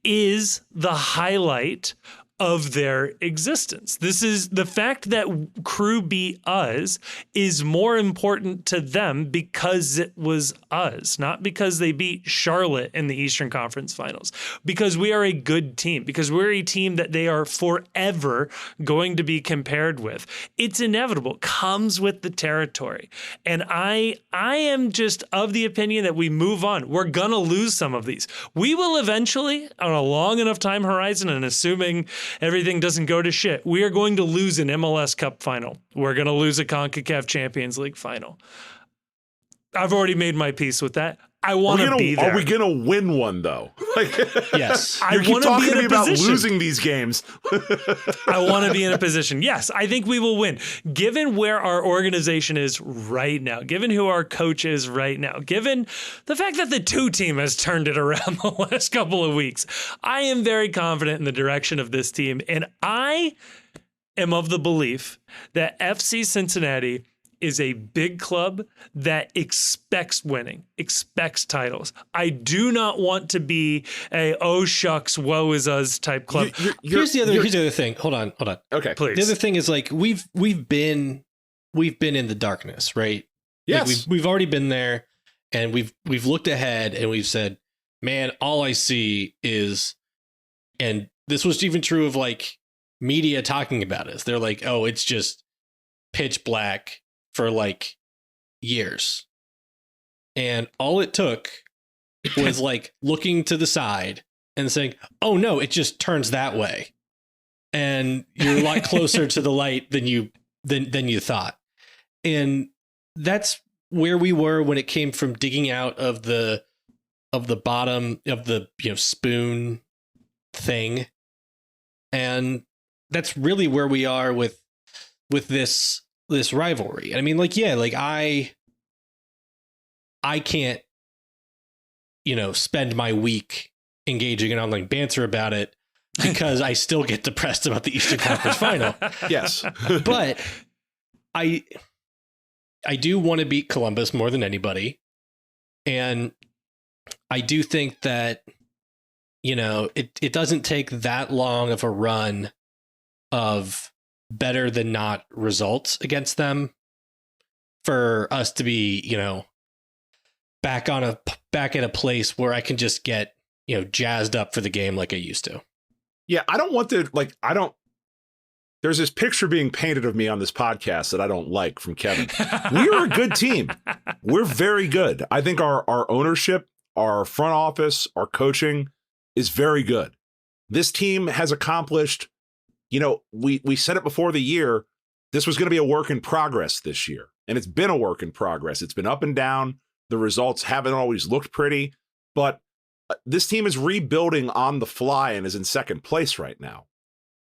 is the highlight of their existence. This is the fact that Crew beat us is more important to them because it was us, not because they beat Charlotte in the Eastern Conference Finals, because we are a good team, because we're a team that they are forever going to be compared with. It's inevitable, comes with the territory. And I am just of the opinion that we move on. We're going to lose some of these. We will eventually, on a long enough time horizon, and assuming everything doesn't go to shit, we are going to lose an MLS Cup final. We're going to lose a CONCACAF Champions League final. I've already made my peace with that. I want to be there. Are we going to win one, though? Yes. You keep talking to me about losing these games. I want to be in a position. Yes, I think we will win. Given where our organization is right now, given who our coach is right now, given the fact that the 2 team has turned it around the last couple of weeks, I am very confident in the direction of this team. And I am of the belief that FC Cincinnati is a big club that expects winning, expects titles. I do not want to be a oh shucks, woe is us type club. Here's the other thing. Hold on. Okay, please. The other thing is like we've been in the darkness, right? Yes, like we've already been there, and we've looked ahead and we've said man, all I see is, and this was even true of like media talking about it. They're like, oh, it's just pitch black for like years. And all it took was like looking to the side and saying, oh no, it just turns that way. And you're a lot closer to the light than you thought. And that's where we were when it came from digging out of the bottom of the spoon thing. And that's really where we are with this rivalry. I mean, like, yeah, like I can't, spend my week engaging in online banter about it because I still get depressed about the Eastern Conference Final. Yes. But I do want to beat Columbus more than anybody. And I do think that, it doesn't take that long of a run of better than not results against them for us to be, back in a place where I can just get, jazzed up for the game like I used to. Yeah, I don't want to, there's this picture being painted of me on this podcast that I don't like from Kevin. We are a good team. We're very good. I think our ownership, our front office, our coaching is very good. This team has accomplished, we said it before the year, this was going to be a work in progress this year. And it's been a work in progress. It's been up and down. The results haven't always looked pretty, but this team is rebuilding on the fly and is in second place right now.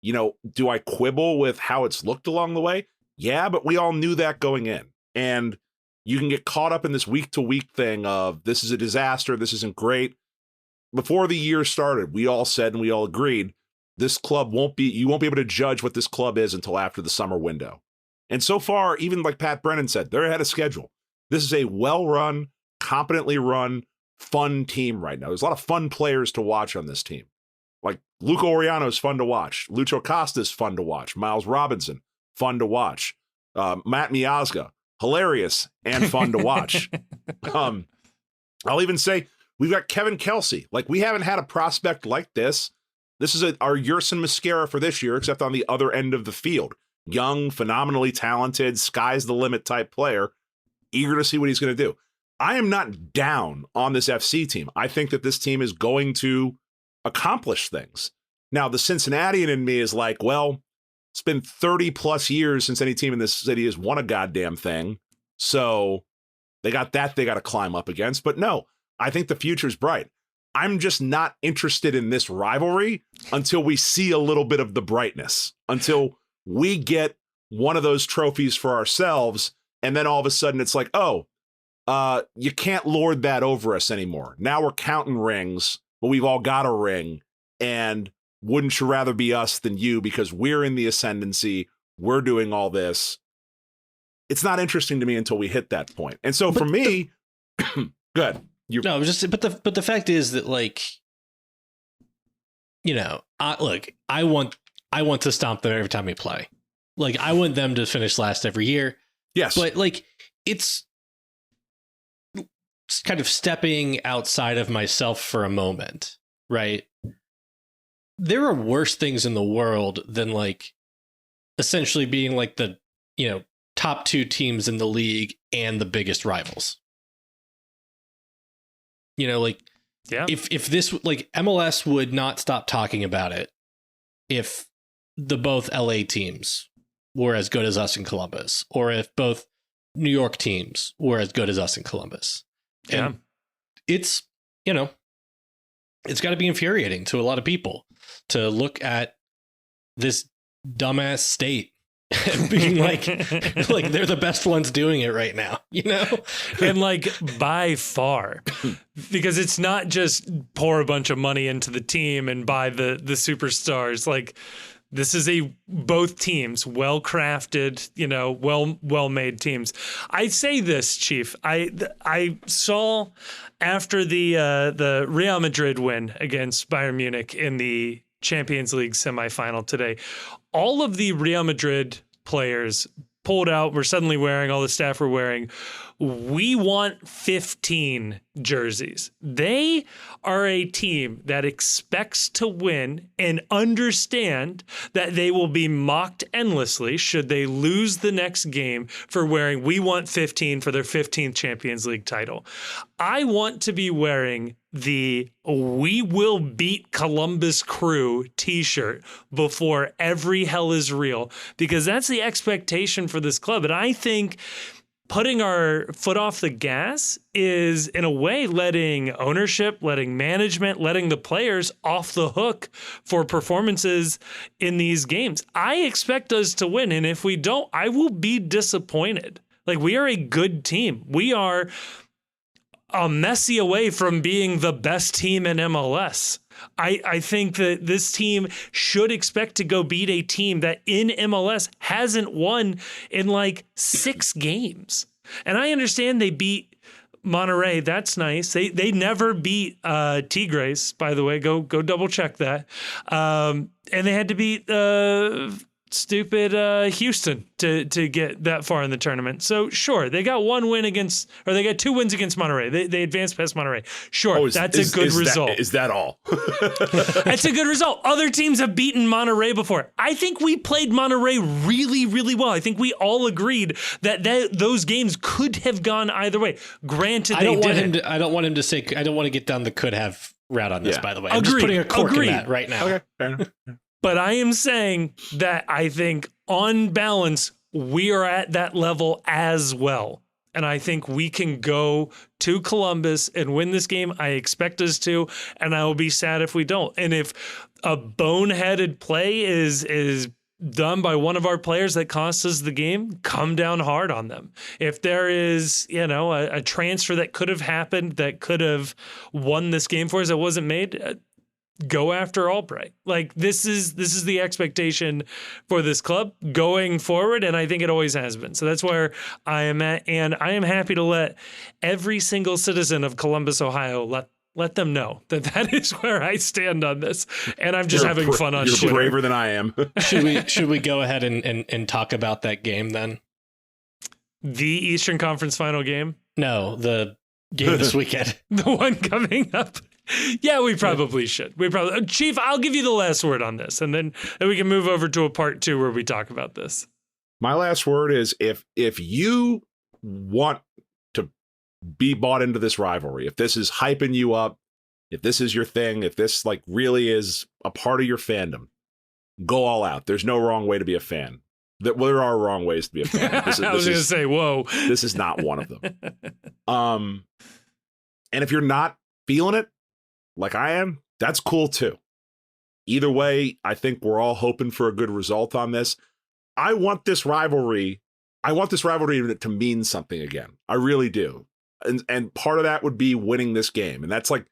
Do I quibble with how it's looked along the way? Yeah, but we all knew that going in. And you can get caught up in this week to week thing of this is a disaster. This isn't great. Before the year started, we all said and we all agreed this club you won't be able to judge what this club is until after the summer window. And so far, even like Pat Brennan said, they're ahead of schedule. This is a well-run, competently run, fun team right now. There's a lot of fun players to watch on this team. Like Luca Oriano is fun to watch. Lucho Costa is fun to watch. Miles Robinson, fun to watch. Matt Miazga, hilarious and fun to watch. I'll even say we've got Kevin Kelsey. Like, we haven't had a prospect like this. This is our Yerson Mosquera for this year, except on the other end of the field. Young, phenomenally talented, sky's the limit type player. Eager to see what he's going to do. I am not down on this FC team. I think that this team is going to accomplish things. Now, the Cincinnatian in me is like, well, it's been 30 plus years since any team in this city has won a goddamn thing. So they got that they got to climb up against. But no, I think the future's bright. I'm just not interested in this rivalry until we see a little bit of the brightness, until we get one of those trophies for ourselves. And then all of a sudden it's like, oh, you can't lord that over us anymore. Now we're counting rings, but we've all got a ring. And wouldn't you rather be us than you because we're in the ascendancy? We're doing all this. It's not interesting to me until we hit that point. And so for me, good. But the fact is that, like, I want to stomp them every time we play. Like, I want them to finish last every year. Yes. But like, it's kind of stepping outside of myself for a moment, right? There are worse things in the world than, like, essentially being like the, top two teams in the league and the biggest rivals. Yeah. If this, like, MLS would not stop talking about it if the both LA teams were as good as us in Columbus, or if both New York teams were as good as us in Columbus. Yeah. And it's, it's got to be infuriating to a lot of people to look at this dumbass state and being like they're the best ones doing it right now, And like, by far, because it's not just pour a bunch of money into the team and buy the superstars. Like, this is both teams, well-crafted, well-made teams. I say this, Chief. I saw after the Real Madrid win against Bayern Munich in the Champions League semifinal today, all of the Real Madrid players pulled out, were suddenly wearing, all the staff were wearing, we want 15 jerseys. They are a team that expects to win and understand that they will be mocked endlessly should they lose the next game for wearing "we want 15" for their 15th Champions League title. I want to be wearing the "we will beat Columbus Crew" t-shirt before every hell is real, because that's the expectation for this club. And I think putting our foot off the gas is, in a way, letting ownership, letting management, letting the players off the hook for performances in these games. I expect us to win, and if we don't, I will be disappointed. Like, we are a good team. We are a Messi away from being the best team in MLS. I think that this team should expect to go beat a team that in MLS hasn't won in like 6 games. And I understand they beat Monterrey. That's nice. They never beat Tigres, by the way. Go double check that. And they had to beat stupid Houston to get that far in the tournament. So sure, they got 2 wins against Monterrey. They advanced past Monterrey. Sure, that's a good result. Is that all? That's a good result. Other teams have beaten Monterrey before. I think we played Monterrey really, really well. I think we all agreed that those games could have gone either way. Granted, I don't want him to get down the could have route on this, by the way. I'm just putting a cork in that right now. Okay, fair enough. But I am saying that I think on balance, we are at that level as well. And I think we can go to Columbus and win this game. I expect us to, and I will be sad if we don't. And if a boneheaded play is done by one of our players that costs us the game, come down hard on them. If there is, a transfer that could have happened, that could have won this game for us that wasn't made, go after Albright. Like, this is the expectation for this club going forward, and I think it always has been. So that's where I am at, and I am happy to let every single citizen of Columbus, Ohio, let them know that is where I stand on this. And I'm just having fun on Twitter. You're braver than I am. Should we go ahead and talk about that game then? The Eastern Conference final game? No, the game this weekend. The one coming up. Yeah, we probably should. Chief, I'll give you the last word on this, and then we can move over to a part 2 where we talk about this. My last word is if you want to be bought into this rivalry, if this is hyping you up, if this is your thing, if this like really is a part of your fandom, go all out. There's no wrong way to be a fan. There are wrong ways to be a fan. I was going to say, whoa. This is not one of them. And if you're not feeling it, like I am, that's cool too. Either way, I think we're all hoping for a good result on this. I want this rivalry to mean something again. I really do. And part of that would be winning this game. And that's like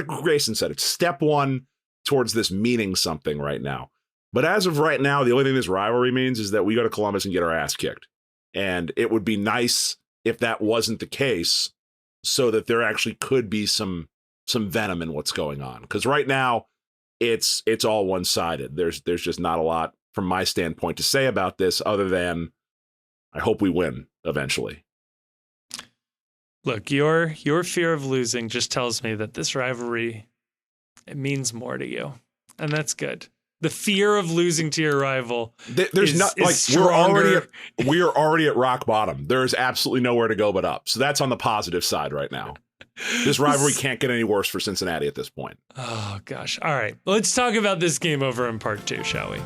Grayson said, it's step 1 towards this meaning something right now. But as of right now, the only thing this rivalry means is that we go to Columbus and get our ass kicked. And it would be nice if that wasn't the case, so that there actually could be some venom in what's going on. Because right now, it's all one-sided. There's just not a lot from my standpoint to say about this, other than I hope we win eventually. Look, your fear of losing just tells me that this rivalry, it means more to you, and that's good. The fear of losing to your rival, there's not like we are already at rock bottom. There's absolutely nowhere to go but up. So that's on the positive side right now. This rivalry can't get any worse for Cincinnati at this point. Oh, gosh. All right. Let's talk about this game over in part 2, shall we?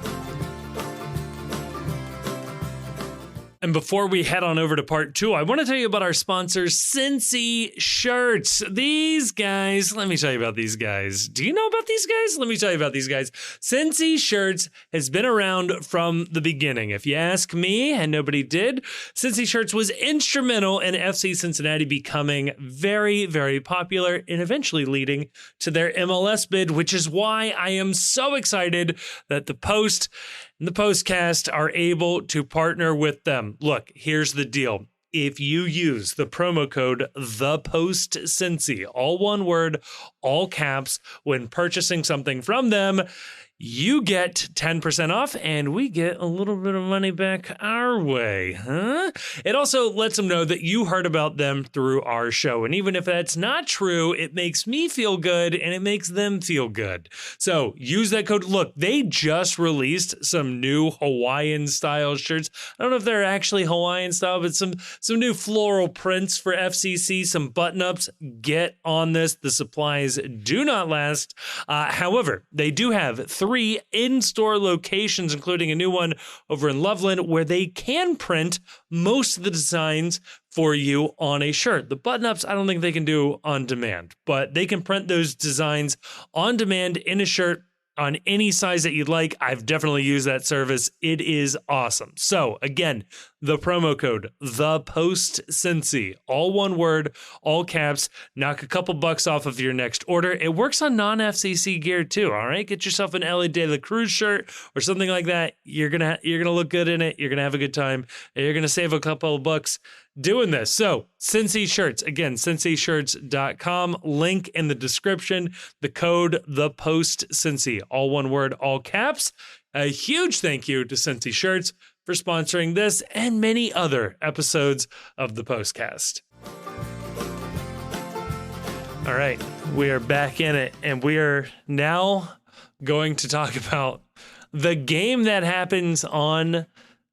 And before we head on over to part 2, I want to tell you about our sponsors, Cincy Shirts. These guys, let me tell you about these guys. Do you know about these guys? Let me tell you about these guys. Cincy Shirts has been around from the beginning. If you ask me, and nobody did, Cincy Shirts was instrumental in FC Cincinnati becoming very, very popular and eventually leading to their MLS bid, which is why I am so excited that the Post and the Postcast are able to partner with them. Look, here's the deal. If you use the promo code ThePostCincy, all one word, all caps, when purchasing something from them. You get 10% off, and we get a little bit of money back our way, huh? It also lets them know that you heard about them through our show. And even if that's not true, it makes me feel good, and it makes them feel good. So use that code. Look, they just released some new Hawaiian-style shirts. I don't know if they're actually Hawaiian style, but some new floral prints for FCC, some button-ups. Get on this. The supplies do not last. However, they do have 3 in-store locations, including a new one over in Loveland, where they can print most of the designs for you on a shirt. The button-ups, I don't think they can do on demand, but they can print those designs on demand in a shirt on any size that you'd like. I've definitely used that service. It is awesome. So again, the promo code, ThePostCincy, all one word, all caps, knock a couple bucks off of your next order. It works on non-FCC gear too, all right? Get yourself an Ellie De La Cruz shirt or something like that. You're gonna look good in it. You're gonna have a good time. And you're gonna save a couple of bucks doing this. So Cincy Shirts, again, cincyshirts.com, link in the description, the code, ThePostCincy, all one word, all caps. A huge thank you to Cincy Shirts for sponsoring this and many other episodes of the Postcast. All right, we are back in it, and we are now going to talk about the game that happens on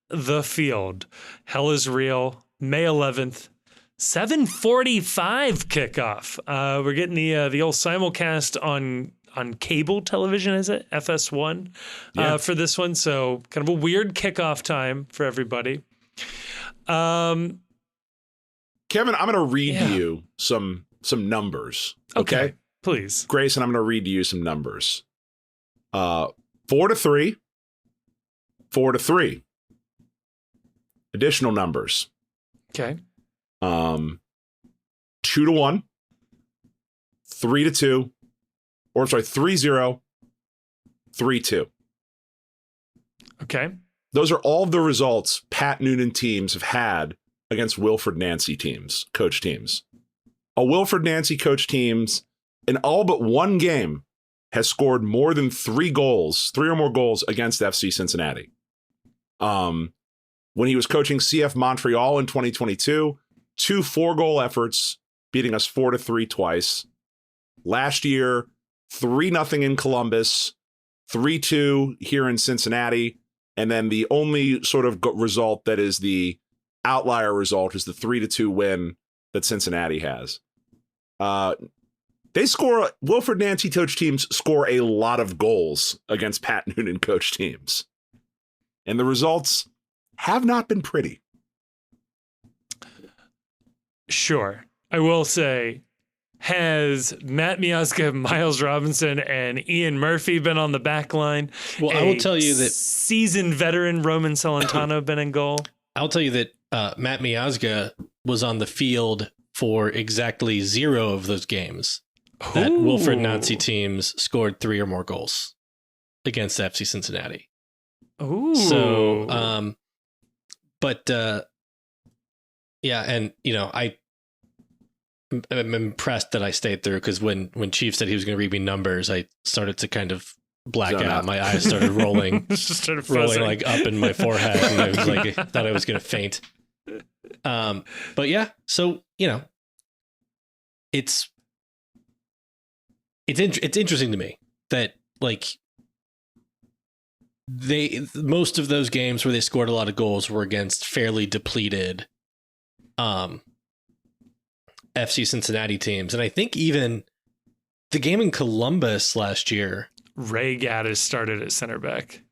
the field. Hell is Real, May 11th, 7:45 kickoff. We're getting the old simulcast on cable television, is it? FS1 for this one. So kind of a weird kickoff time for everybody. Kevin, I'm going to read you some numbers. Okay? Please. Grayson, I'm going to read you some numbers. 4-3. 4-3. Additional numbers. Okay. 2-1. 3-2. Or sorry, 3-0. 3-2. Okay. Those are all the results Pat Noonan teams have had against Wilfred Nancy teams, coach teams. A Wilfred Nancy coach teams in all but one game has scored more than 3 goals, 3 or more goals against FC Cincinnati. When he was coaching CF Montreal in 2022, 2 4-goal efforts, beating us 4-3 twice. Last year, 3-0 in Columbus, 3-2 here in Cincinnati, and then the only sort of result that is the outlier result is the 3-2 win that Cincinnati has. Wilfred Nancy coach teams score a lot of goals against Pat Noonan coach teams. And the results have not been pretty. Sure. I will say, has Matt Miazga, Miles Robinson, and Ian Murphy been on the back line? Well, I will tell you that seasoned veteran Roman Celentano been in goal. I'll tell you that Matt Miazga was on the field for exactly 0 of those games that Wilfred Nancy teams scored 3 or more goals against FC Cincinnati. Ooh. So, yeah, and I'm impressed that I stayed through, because when Chief said he was going to read me numbers, I started to kind of black out. My eyes started rolling, rolling like up in my forehead, and I was like, thought I was going to faint. But yeah, so it's interesting to me that like most of those games where they scored a lot of goals were against fairly depleted FC Cincinnati teams. And I think even the game in Columbus last year, Ray Gaddis started at center back.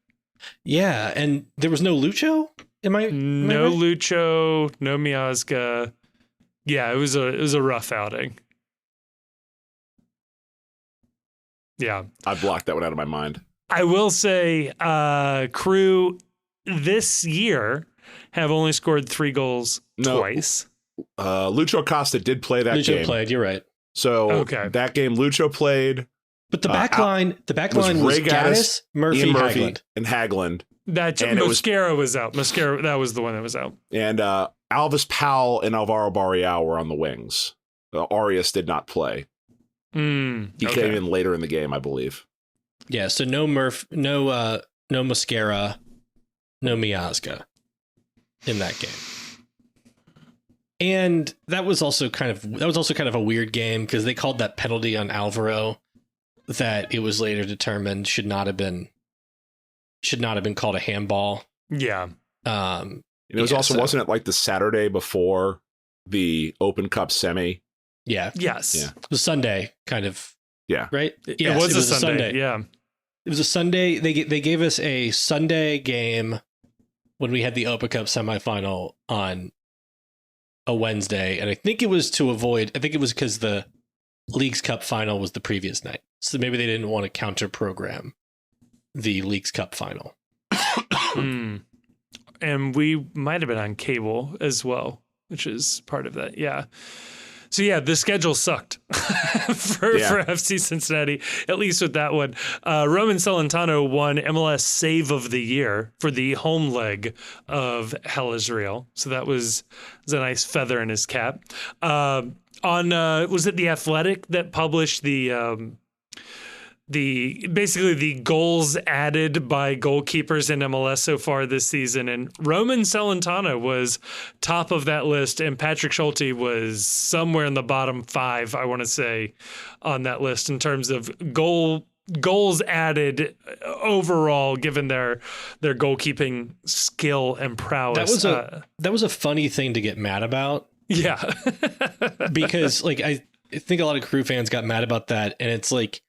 Yeah, and there was no Lucho? No right? Lucho, no Miazga. Yeah, it was a rough outing. Yeah. I blocked that one out of my mind. I will say, Crew this year have only scored 3 goals twice. Lucho Acosta did play that game. Lucho played, you're right. So that game Lucho played. But the back line was Gaddis, Murphy, Haglund. And Haglund. Mosquera was out. Mosquera, that was the one that was out. And Alvis Powell and Alvaro Barreal were on the wings. Arias did not play. He came in later in the game, I believe. Yeah, so no Murph, no Mascara, no Miazga in that game. And that was also kind of a weird game because they called that penalty on Alvaro that it was later determined should not have been called a handball. Yeah. And it was wasn't it like the Saturday before the Open Cup semi? Yeah. Yes. Yeah. It was Sunday, kind of. Yeah. Right? It was a Sunday. Yeah. It was a Sunday. They gave us a Sunday game when we had the Open Cup semifinal on a Wednesday. And I think it was because the Leagues Cup final was the previous night. So maybe they didn't want to counter program the Leagues Cup final. And we might have been on cable as well, which is part of that. Yeah. So yeah, the schedule sucked for FC Cincinnati, at least with that one. Roman Celentano won MLS Save of the Year for the home leg of Hell is Real. So that was a nice feather in his cap. Was it The Athletic that published basically the goals added by goalkeepers in MLS so far this season, and Roman Celentano was top of that list, and Patrick Schulte was somewhere in the bottom 5, I want to say, on that list in terms of goals added overall, given their goalkeeping skill and prowess. That was a funny thing to get mad about. Yeah, because like I think a lot of Crew fans got mad about that, and it's like,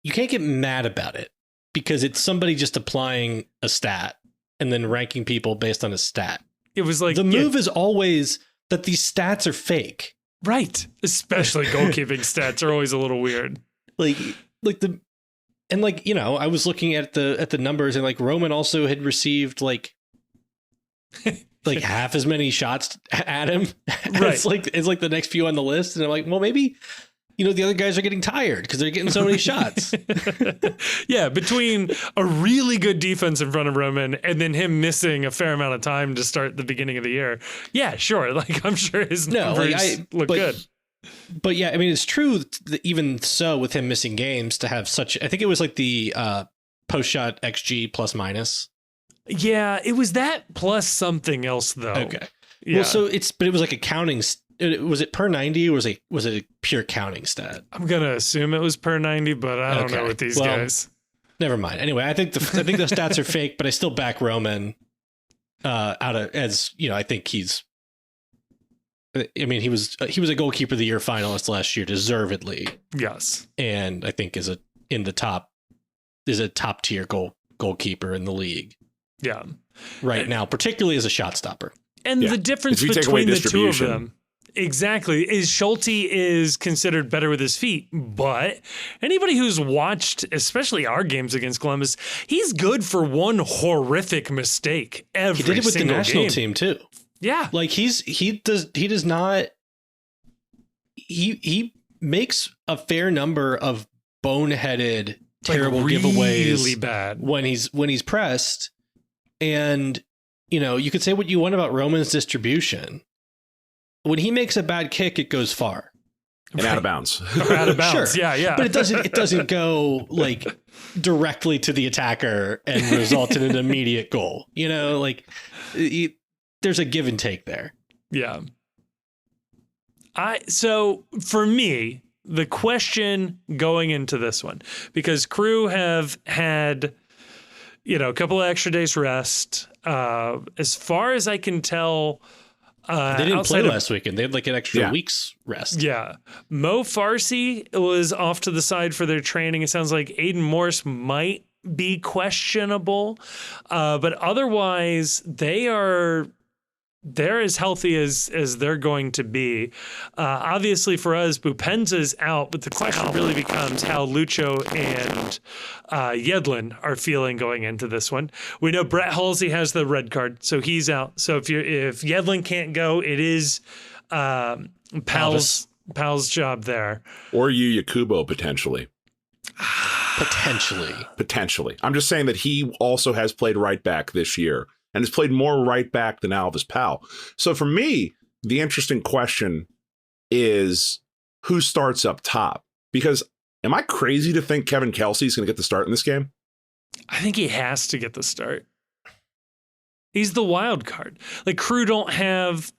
you can't get mad about it because it's somebody just applying a stat and then ranking people based on a stat. It was like the move is always that these stats are fake. Right. Especially goalkeeping stats are always a little weird. I was looking at the numbers, and like Roman also had received like half as many shots at him. Right. It's like the next few on the list. And I'm like, well, maybe, the other guys are getting tired because they're getting so many shots. Yeah, between a really good defense in front of Roman and then him missing a fair amount of time to start the beginning of the year. Yeah, sure. Like, I'm sure his numbers look good. But yeah, I mean, it's true that even so, with him missing games, to have such, I think it was like the post-shot XG plus minus. Yeah, it was that plus something else, though. Okay. Yeah. Well, it was like a counting. Was it per 90 or was it a pure counting stat? I'm gonna assume it was per 90, but I don't know with these guys. Never mind. Anyway, I think the stats are fake, but I still back Roman. I think he's. I mean, he was a goalkeeper of the year finalist last year, deservedly. Yes, and I think is a top tier goalkeeper in the league. Yeah, now, particularly as a shot stopper. And the difference between the two of them. Exactly. Is Schulte is considered better with his feet, but anybody who's watched, especially our games against Columbus, he's good for one horrific mistake every single game. He did it with the national team too. Yeah. Like he makes a fair number of boneheaded, terrible giveaways really bad when he's pressed. And you could say what you want about Roman's distribution. When he makes a bad kick, it goes far and out of bounds. Or out of bounds. Sure. Yeah. But it doesn't go like directly to the attacker and result in an immediate goal. There's a give and take there. Yeah. So for me, the question going into this one, because Crew have had a couple of extra days rest. As far as I can tell, they didn't play last weekend. They had like an extra week's rest. Yeah. Mo Farsi was off to the side for their training. It sounds like Aiden Morse might be questionable. But otherwise, they're as healthy as they're going to be. Obviously for us, Bupenza's out, but the question really becomes how Lucho and Yedlin are feeling going into this one. We know Brett Halsey has the red card, so he's out. So if Yedlin can't go, it is Pal's job there. Or Yu Yakubo potentially. Potentially. I'm just saying that he also has played right back this year. And has played more right back than Alvis Powell. So for me, the interesting question is, who starts up top. Because am I crazy to think Kevin Kelsey is going to get the start in this game? I think he has to get the start. He's the wild card. Like, Crew don't have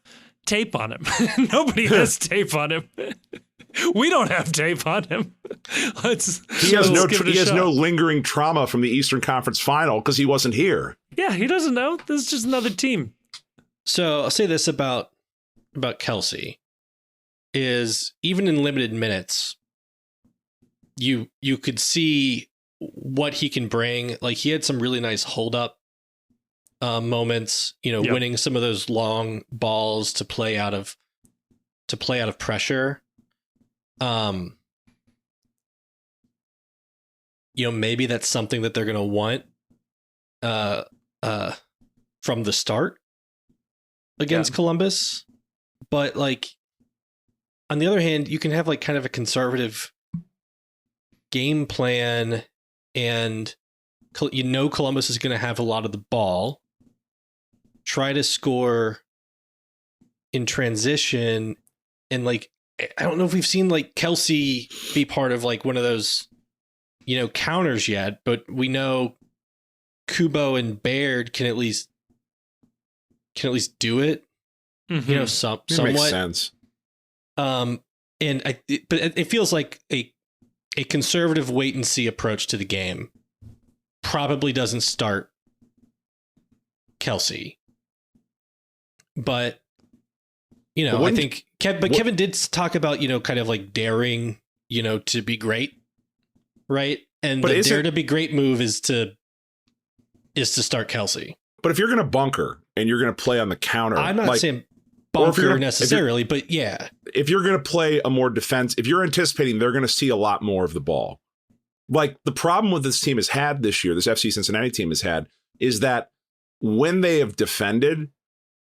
tape on him. Nobody has tape on him. We don't have tape on him. He has no lingering trauma from the Eastern Conference Final because he wasn't here. Yeah, he doesn't know. This is just another team. So I'll say this about Kelsey is even in limited minutes, you could see what he can bring. Like, he had some really nice hold up moments, winning some of those long balls to play out of pressure. Maybe that's something that they're going to want from the start against Columbus. But like, on the other hand, you can have like kind of a conservative game plan, and Columbus is going to have a lot of the ball. Try to score in transition, and like, I don't know if we've seen like Kelsey be part of like one of those, counters yet, but we know Kubo and Baird can at least do it. Mm-hmm. Somewhat makes sense. But it feels like a conservative wait and see approach to the game probably doesn't start Kelsey. But I think Kevin did talk about, kind of like daring, to be great. Right. And the dare to be great move is to start Kelsey. But if you're going to bunker and you're going to play on the counter, I'm not saying bunker necessarily, but yeah. If you're going to play a more defense, if you're anticipating they're going to see a lot more of the ball. Like, the problem with this team has had this year, this FC Cincinnati team has had, is that when they have defended,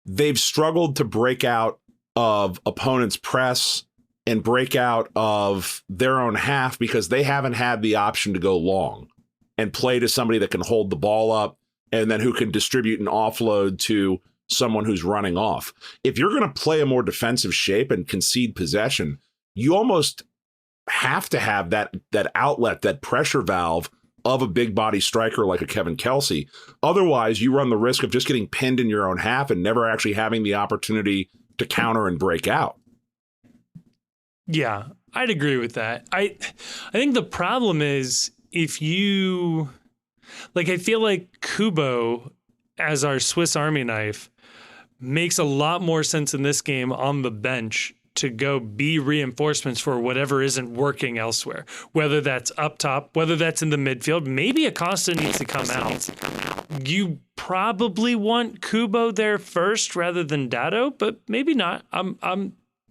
they've struggled to break out of opponents' press and break out of their own half because they haven't had the option to go long and play to somebody that can hold the ball up and then who can distribute and offload to someone who's running off. If you're going to play a more defensive shape and concede possession, you almost have to have that outlet, that pressure valve of a big body striker like a Kevin Kelsey. Otherwise, you run the risk of just getting pinned in your own half and never actually having the opportunity to counter and break out. Yeah, I'd agree with that. I think the problem is if you, like, I feel like Kubo as our Swiss Army knife makes a lot more sense in this game on the bench to go be reinforcements for whatever isn't working elsewhere, whether that's up top, whether that's in the midfield. Maybe Acosta needs to come out. You probably want Kubo there first rather than Dado, but maybe not.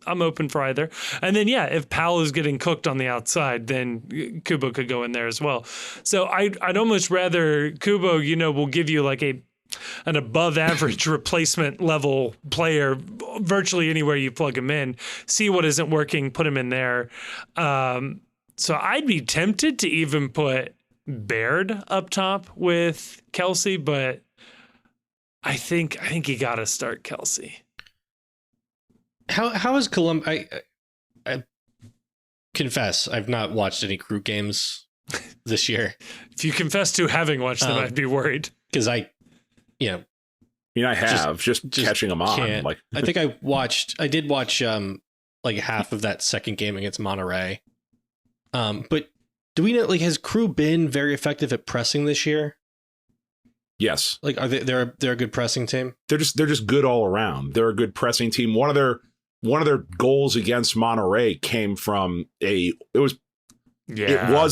I'm open for either. And then, if Powell is getting cooked on the outside, then Kubo could go in there as well. So I'd almost rather Kubo, will give you like an above average replacement level player virtually anywhere you plug him in, see what isn't working, put him in there. So I'd be tempted to even put Baird up top with Kelsey, but I think you got to start Kelsey. How is Columbus? I confess, I've not watched any Crew games this year. If you confess to having watched them, I'd be worried. Because I have just catching them on. Like, I think I did watch like half of that second game against Monterey. But do we know, like, has Crew been very effective at pressing this year? Yes. Like, they're a good pressing team? They're just good all around. They're a good pressing team. One of their goals against Monterey came from it was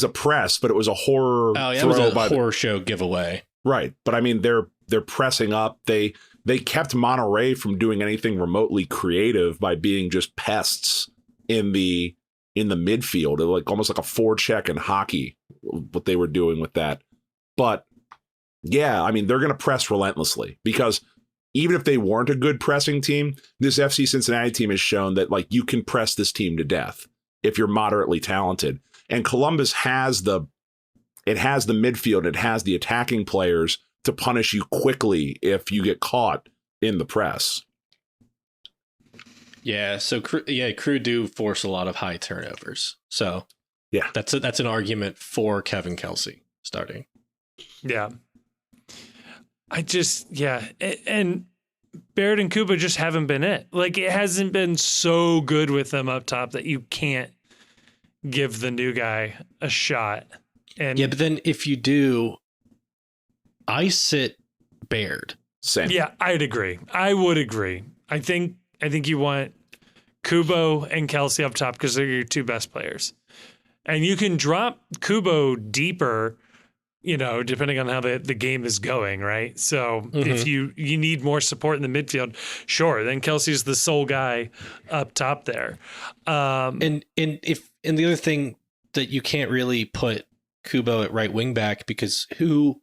a press, but it was a horror. Oh, yeah, it was a horror show giveaway. Right. But I mean, they're pressing up. They kept Monterey from doing anything remotely creative by being just pests in the midfield. Like almost like a forecheck in hockey, what they were doing with that. But yeah, I mean, they're going to press relentlessly because even if they weren't a good pressing team, this FC Cincinnati team has shown that, like, you can press this team to death if you're moderately talented. And Columbus has the midfield, it has the attacking players to punish you quickly if you get caught in the press. Yeah, so crew do force a lot of high turnovers. So Yeah. that's an argument for Kevin Kelsey starting. Yeah. And Barrett and Kuba just haven't been it. Like, it hasn't been so good with them up top that you can't give the new guy a shot. And yeah, but then if you do, I sit Baird. Same. yeah, I'd agree. I would agree. I think you want Kubo and Kelsey up top because they're your two best players. And you can drop Kubo deeper, depending on how the game is going, right? So if you need more support in the midfield, sure, then Kelsey's the sole guy up top there. And the other thing that you can't really put Kubo at right wing back because who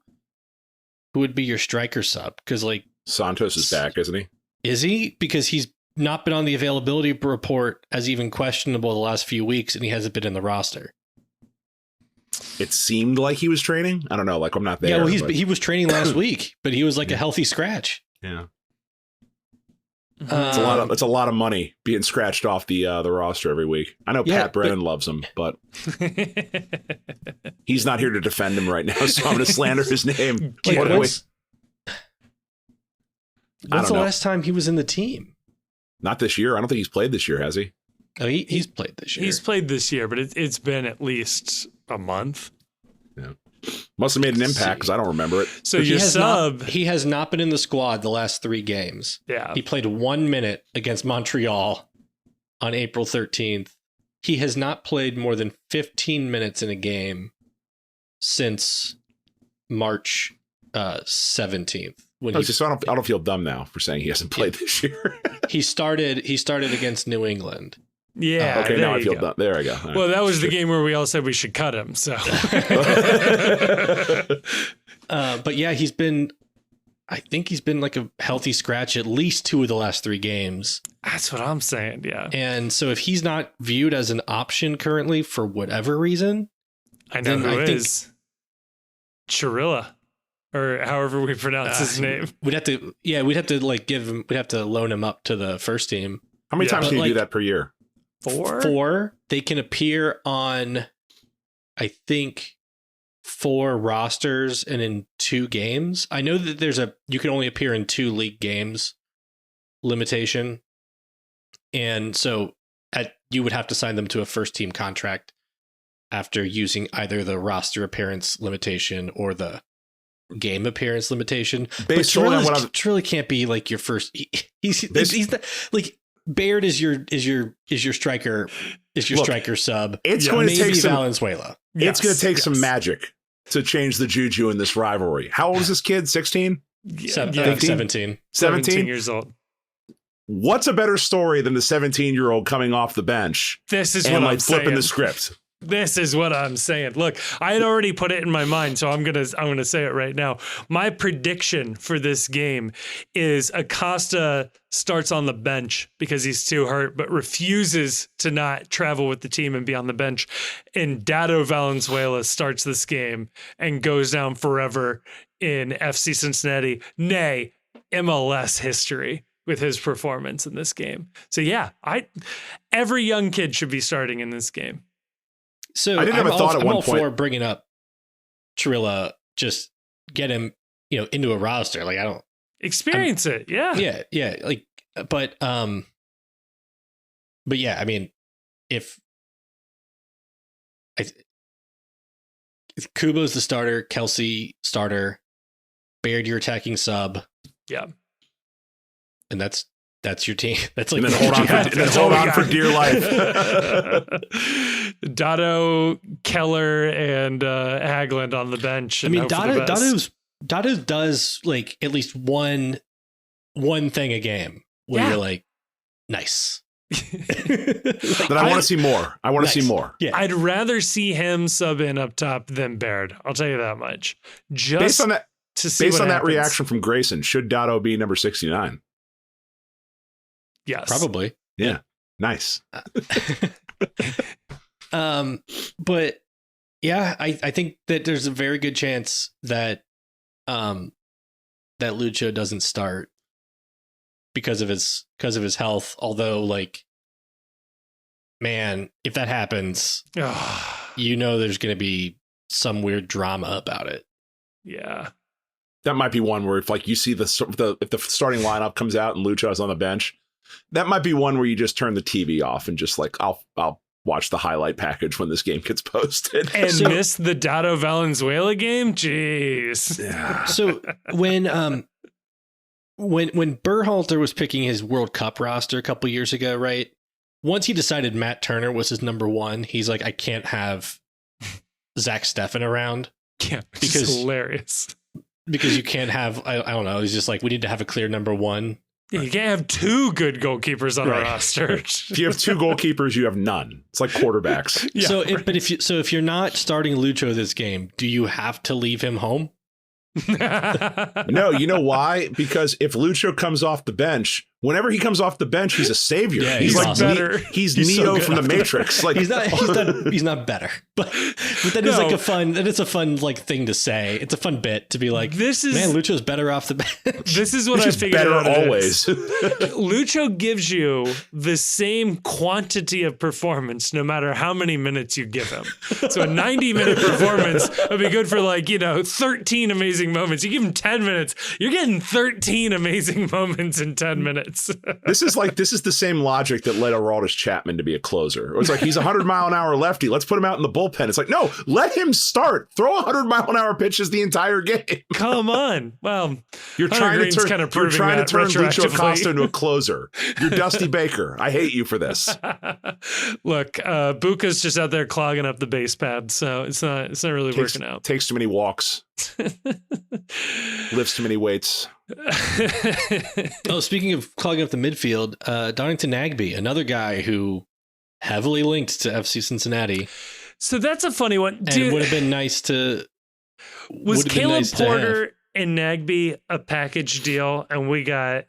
would be your striker sub? Because like Santos is back, isn't he? Is he? Because he's not been on the availability report as even questionable the last few weeks, and he hasn't been in the roster. It seemed like he was training. I don't know. Like, I'm not there. Yeah, well, he was training last week, but he was like a healthy scratch. Yeah. Mhm. It's a lot of money being scratched off the roster every week. I know Pat Brennan loves him, but he's not here to defend him right now, so I'm going to slander his name. Like, when's I don't the know. last time he was in the team? Not this year. I don't think he's played this year, has he? Oh, he's played this year. He's played this year, but it's been at least a month. Yeah. Must have made an impact because I don't remember it. So your sub, he has not been in the squad the last 3 games. yeah, He played 1 minute against Montreal on April 13th. He has not played more than 15 minutes in a game since March 17th. When So I don't feel dumb now for saying he hasn't played this year. he started against New England. yeah. Okay, now I feel go. dumb. There I go. All Well, right. that was the game where we all said we should cut him. So, But yeah, I think he's been like a healthy scratch at least 2 of the last 3 games. that's what I'm saying. Yeah, And so if he's not viewed as an option currently for whatever reason, I know then who I think- is Chirilla, or however we pronounce his name. we'd have to loan him up to the first team. How many Yeah, times but can you do like- that per year? 4? 4, they can appear on, I think, 4 rosters and in 2 games. I know that you can only appear in 2 league games limitation. And so you would have to sign them to a first team contract after using either the roster appearance limitation or the game appearance limitation. Based solely on what I've Really can't be like your first. He's the, like Baird is your striker striker sub. It's Yeah, going to Maybe take some. Valenzuela. It's going to take some yes. magic to change the juju in this rivalry. How old is this kid? 16? Yeah, 17. 17? years old. What's a better story than the 17-year-old coming off the bench This is and what like I'm flipping saying. the script? This is what I'm saying. Look, I had already put it in my mind, so I'm gonna say it right now. My prediction for this game is Acosta starts on the bench because he's too hurt, but refuses to not travel with the team and be on the bench. And Dado Valenzuela starts this game and goes down forever in FC Cincinnati, nay, MLS history with his performance in this game. So yeah, every young kid should be starting in this game. So I didn't have a thought at I'm one all point. for bringing up Chirilla, just get him, into a roster. Like I don't. Experience it, yeah. Yeah. Like, but yeah. I mean, if Kubo's the starter, Kelsey starter, Baird your attacking sub, Yeah. and that's your team. That's like And then hold on, That's all we got. for dear life. Dado, Keller, and Haglund on the bench. I and mean, hope for the best. Dado does like at least one thing a game where Yeah. you're like, nice. But I want to see more. I want to see Nice. more. Yeah. I'd rather see him sub in up top than Baird. I'll tell you that much. Just Based on that, to see based what on that happens. reaction from Grayson, should Dotto be number 69? Yes. Probably. Yeah. Nice. But yeah, I think that there's a very good chance that that Lucho doesn't start. because of his health. Although, like, man, if that happens, there's going to be some weird drama about it. Yeah. That might be one where if like you see if the starting lineup comes out and Lucho's on the bench, that might be one where you just turn the TV off and just like I'll watch the highlight package when this game gets posted and miss the Dado Valenzuela game. Jeez. Yeah. So when Berhalter was picking his World Cup roster a couple years ago, right? Once he decided Matt Turner was his number one, he's like, I can't have Zach Steffen around. Yeah, because hilarious. Because you can't have, I don't know. He's just like, we need to have a clear number one. Yeah, you can't have two good goalkeepers on a roster. If you have two goalkeepers, you have none. It's like quarterbacks. Yeah, so, if you're not starting Lucho this game, do you have to leave him home? No, you know why? Because if Lucho comes off the bench, whenever he comes off the bench, he's a savior. Yeah, he's like awesome. better. He's Neo from the Matrix. Like he's not better. But that is like a fun like thing to say. It's a fun bit to be like, man, Lucho's better off the bench. This is what Lucho's I figured better out always. Lucho gives you the same quantity of performance no matter how many minutes you give him. So a 90-minute performance would be good for 13 amazing moments. You give him 10 minutes, you're getting 13 amazing moments in 10 minutes. This is the same logic that led Aroldis Chapman to be a closer. It was like, he's a 100-mile-an-hour lefty. Let's put him out in the bullpen. It's like, no, let him start. Throw 100-mile-an-hour pitches the entire game. Come on. Well, you're trying to turn Lucho Acosta into a closer. You're Dusty Baker. I hate you for this. Look, Buka's just out there clogging up the base pad, so it's not really working out. Takes too many walks. Lifts too many weights. Oh, speaking of clogging up the midfield, Donington Nagbe, another guy who heavily linked to FC Cincinnati. So that's a funny one. And it would have been nice to. Was Caleb Porter and Nagbe a package deal, and we got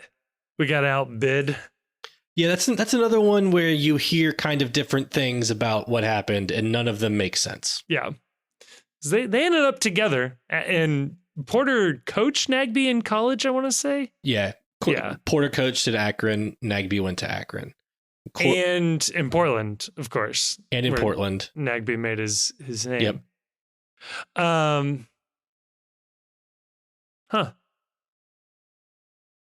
outbid? Yeah, that's another one where you hear kind of different things about what happened, and none of them make sense. Yeah, they ended up together, and Porter coached Nagbe in college, I want to say. Yeah. Porter coached at Akron. Nagbe went to Akron. And in Portland, of course. And in Portland. Nagbe made his name. Yep.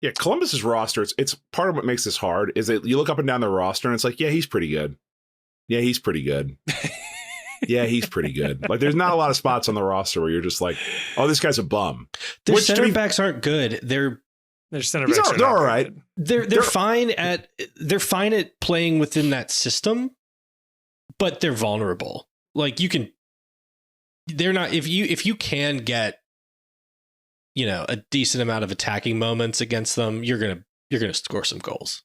Yeah, Columbus's roster, it's part of what makes this hard is that you look up and down the roster and it's like, yeah, he's pretty good. Yeah, he's pretty good. Yeah, he's pretty good. Like, there's not a lot of spots on the roster where you're just like, oh, this guy's a bum. Their center backs aren't good. Their center backs they're all right. They're fine at playing within that system, but they're vulnerable. Like they're not if you can get a decent amount of attacking moments against them, you're gonna score some goals.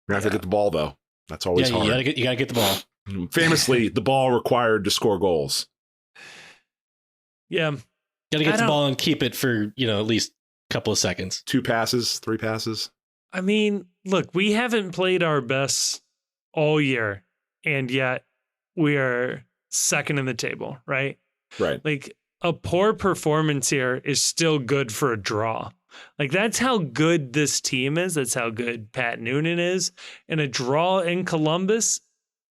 You're gonna have to get the ball though. That's always hard. You gotta get the ball. Famously, the ball required to score goals. Yeah. Gotta get the ball and keep it for, at least a couple of seconds. 2 passes, 3 passes. I mean, look, we haven't played our best all year, and yet we are second in the table, right? Right. Like, a poor performance here is still good for a draw. Like, that's how good this team is. That's how good Pat Noonan is. And a draw in Columbus,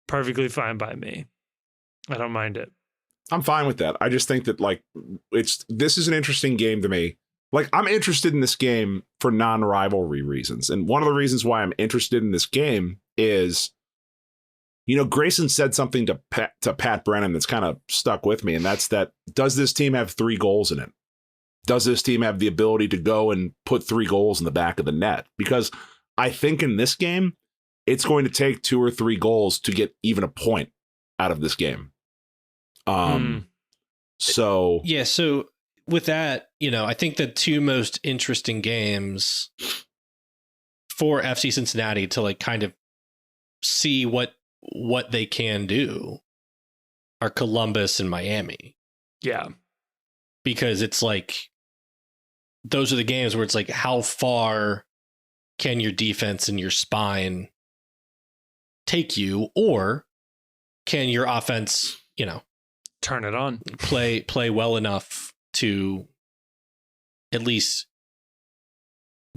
perfectly fine by me. I don't mind it. I'm fine with that. I just think that, this is an interesting game to me. Like, I'm interested in this game for non-rivalry reasons. And one of the reasons why I'm interested in this game is, Grayson said something to Pat Brennan that's kind of stuck with me. And that's that, does this team have 3 goals in it? Does this team have the ability to go and put 3 goals in the back of the net? Because I think in this game, it's going to take 2 or 3 goals to get even a point out of this game. So with that, I think the 2 most interesting games for FC Cincinnati to kind of see what they can do are Columbus and Miami. Yeah. Because it's those are the games where it's how far can your defense and your spine take you, or can your offense, turn it on, play well enough to at least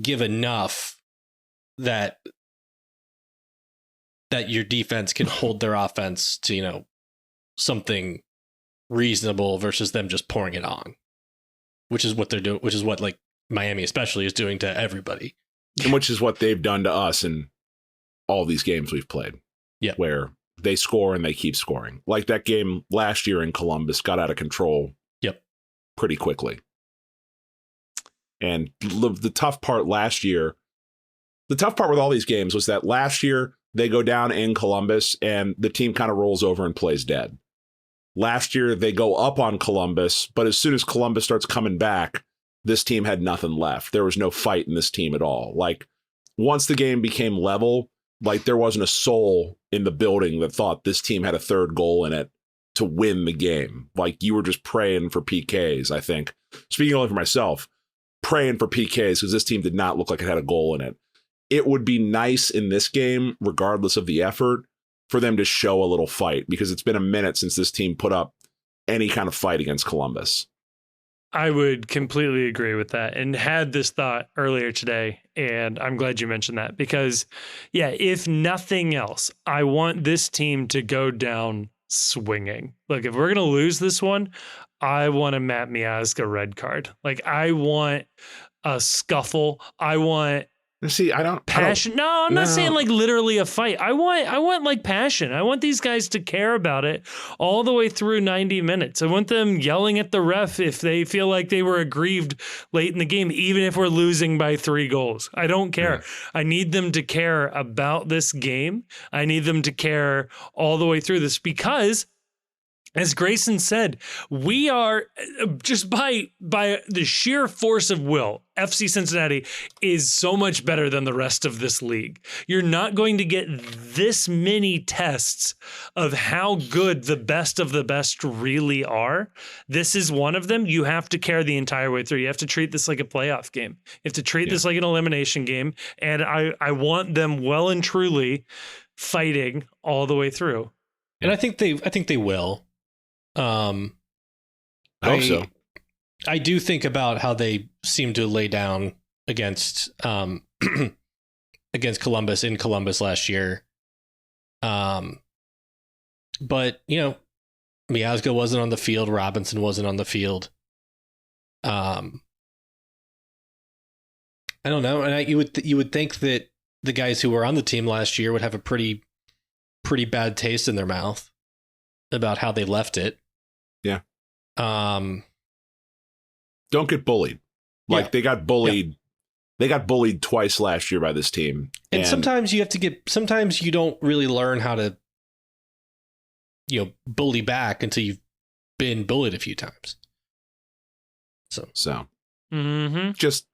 give enough that your defense can hold their offense to, something reasonable versus them just pouring it on, which is what they're doing, which is what like Miami especially is doing to everybody. And which is what they've done to us in all these games we've played. Yeah. Where they score and they keep scoring. Like that game last year in Columbus got out of control. Yep. Pretty quickly. And the tough part with all these games was that last year they go down in Columbus and the team kind of rolls over and plays dead. Last year they go up on Columbus, but as soon as Columbus starts coming back, this team had nothing left. There was no fight in this team at all. Like once the game became level, like there wasn't a soul in the building that thought this team had a third goal in it to win the game. Like you were just praying for PKs, I think. Speaking only for myself, praying for PKs because this team did not look like it had a goal in it. It would be nice in this game, regardless of the effort, for them to show a little fight because it's been a minute since this team put up any kind of fight against Columbus. I would completely agree with that and had this thought earlier today. And I'm glad you mentioned that because, yeah, if nothing else, I want this team to go down swinging. Look, if we're going to lose this one, I want a Matt Miazga red card. Like, I want a scuffle. I want See, I don't passion. I'm not saying like literally a fight. I want like passion. I want these guys to care about it all the way through 90 minutes. I want them yelling at the ref if they feel like they were aggrieved late in the game, even if we're losing by 3 goals. I don't care. Yeah. I need them to care about this game. I need them to care all the way through this because, as Grayson said, we are just by the sheer force of will, FC Cincinnati is so much better than the rest of this league. You're not going to get this many tests of how good the best of the best really are. This is one of them. You have to care the entire way through. You have to treat this like a playoff game. You have to treat this like an elimination game. And I want them well and truly fighting all the way through. And I think they will. I hope so. I do think about how they seem to lay down against against Columbus in Columbus last year. But Miazga wasn't on the field. Robinson wasn't on the field. I don't know, and you would think that the guys who were on the team last year would have a pretty bad taste in their mouth about how they left it. Yeah. Don't get bullied. Like they got bullied. Yeah. They got bullied twice last year by this team. And sometimes you don't really learn how to, bully back until you've been bullied a few times. So just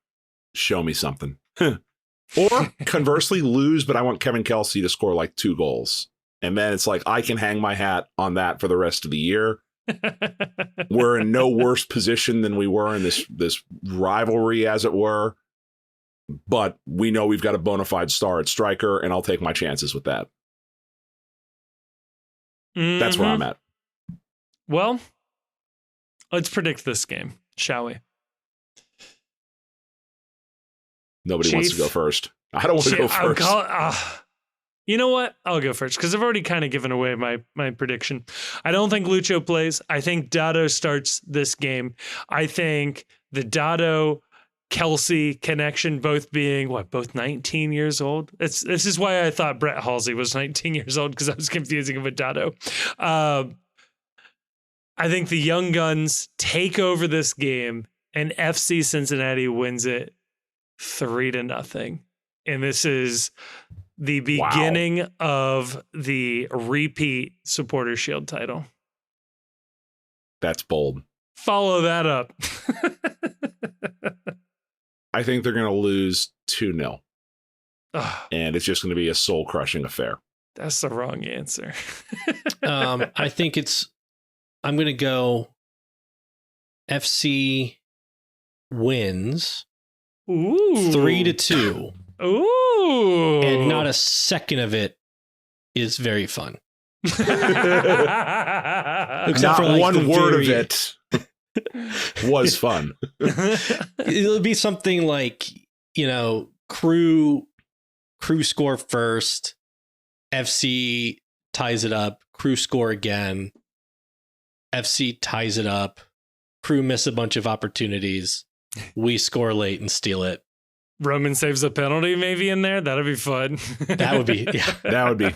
show me something. Or conversely lose, but I want Kevin Kelsey to score like 2 goals. And then it's like, I can hang my hat on that for the rest of the year. We're in no worse position than we were in this rivalry, as it were. But we know we've got a bona fide star at striker, and I'll take my chances with that. That's where I'm at. Well, let's predict this game, shall we? Nobody wants to go first. I don't want to go first. You know what? I'll go first because I've already kind of given away my prediction. I don't think Lucho plays. I think Dado starts this game. I think the Dado-Kelsey connection, both being, both 19 years old? This is why I thought Brett Halsey was 19 years old because I was confusing him with Dado. I think the Young Guns take over this game and FC Cincinnati wins it 3-0. And this is the beginning of the repeat Supporter Shield title. That's bold. Follow that up. I think they're going to lose 2-0. And it's just going to be a soul-crushing affair. That's the wrong answer. I think I'm going to go FC wins 3-2. Ooh. And not a second of it is very fun. Except for like one word of it was fun. It'll be something like crew score first, FC ties it up, crew score again, FC ties it up, crew miss a bunch of opportunities, we score late and steal it. Roman saves a penalty maybe in there. That'd be fun. That would be, yeah. That would be.